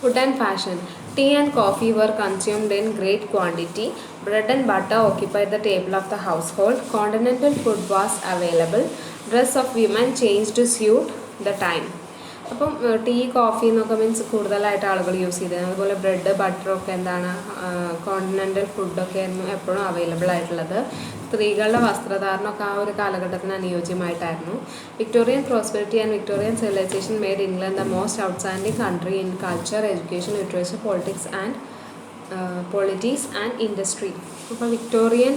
Food and fashion. Tea and coffee were consumed in great quantity. Bread and butter occupied the table of the household. Continental food was available. Dress of women changed to suit the time. അപ്പം ടീ കോഫി എന്നൊക്കെ മീൻസ് കൂടുതലായിട്ട് ആളുകൾ യൂസ് ചെയ്തത്. അതുപോലെ ബ്രെഡ് ബട്ടറൊക്കെ എന്താണ് കോണ്ടിനെൻ്റൽ ഫുഡൊക്കെ ആയിരുന്നു എപ്പോഴും അവൈലബിൾ ആയിട്ടുള്ളത്. സ്ത്രീകളുടെ വസ്ത്രധാരണമൊക്കെ ആ ഒരു കാലഘട്ടത്തിന് അനുയോജ്യമായിട്ടായിരുന്നു. Victorian prosperity and Victorian civilisation made England the most outstanding country in culture, education, literature, politics and industry. അപ്പോൾ വിക്ടോറിയൻ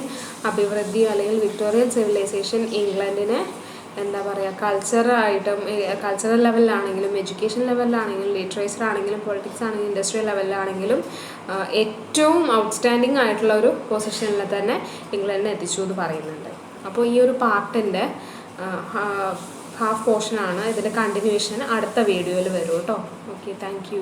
അഭിവൃദ്ധി അല്ലെങ്കിൽ വിക്ടോറിയൻ സിവിലൈസേഷൻ ഇംഗ്ലണ്ടിനെ എന്താ പറയുക, കൾച്ചറൽ ലെവലിലാണെങ്കിലും എഡ്യൂക്കേഷൻ ലെവലിലാണെങ്കിലും ലിറ്ററേച്ചർ ആണെങ്കിലും പൊളിറ്റിക്സ് ആണെങ്കിലും ഇൻഡസ്ട്രിയൽ ലെവലിലാണെങ്കിലും ഏറ്റവും ഔട്ട്സ്റ്റാൻഡിങ് ആയിട്ടുള്ള ഒരു പൊസിഷനിൽ തന്നെ ഇംഗ്ലണ്ടിനെ എത്തിച്ചു എന്ന് പറയുന്നുണ്ട്. അപ്പോൾ ഈ ഒരു പാർട്ടിൻ്റെ ഹാഫ് പോർഷനാണ്. ഇതിൻ്റെ കണ്ടിന്യൂവേഷൻ അടുത്ത വീഡിയോയിൽ വരും കേട്ടോ. Okay, thank you.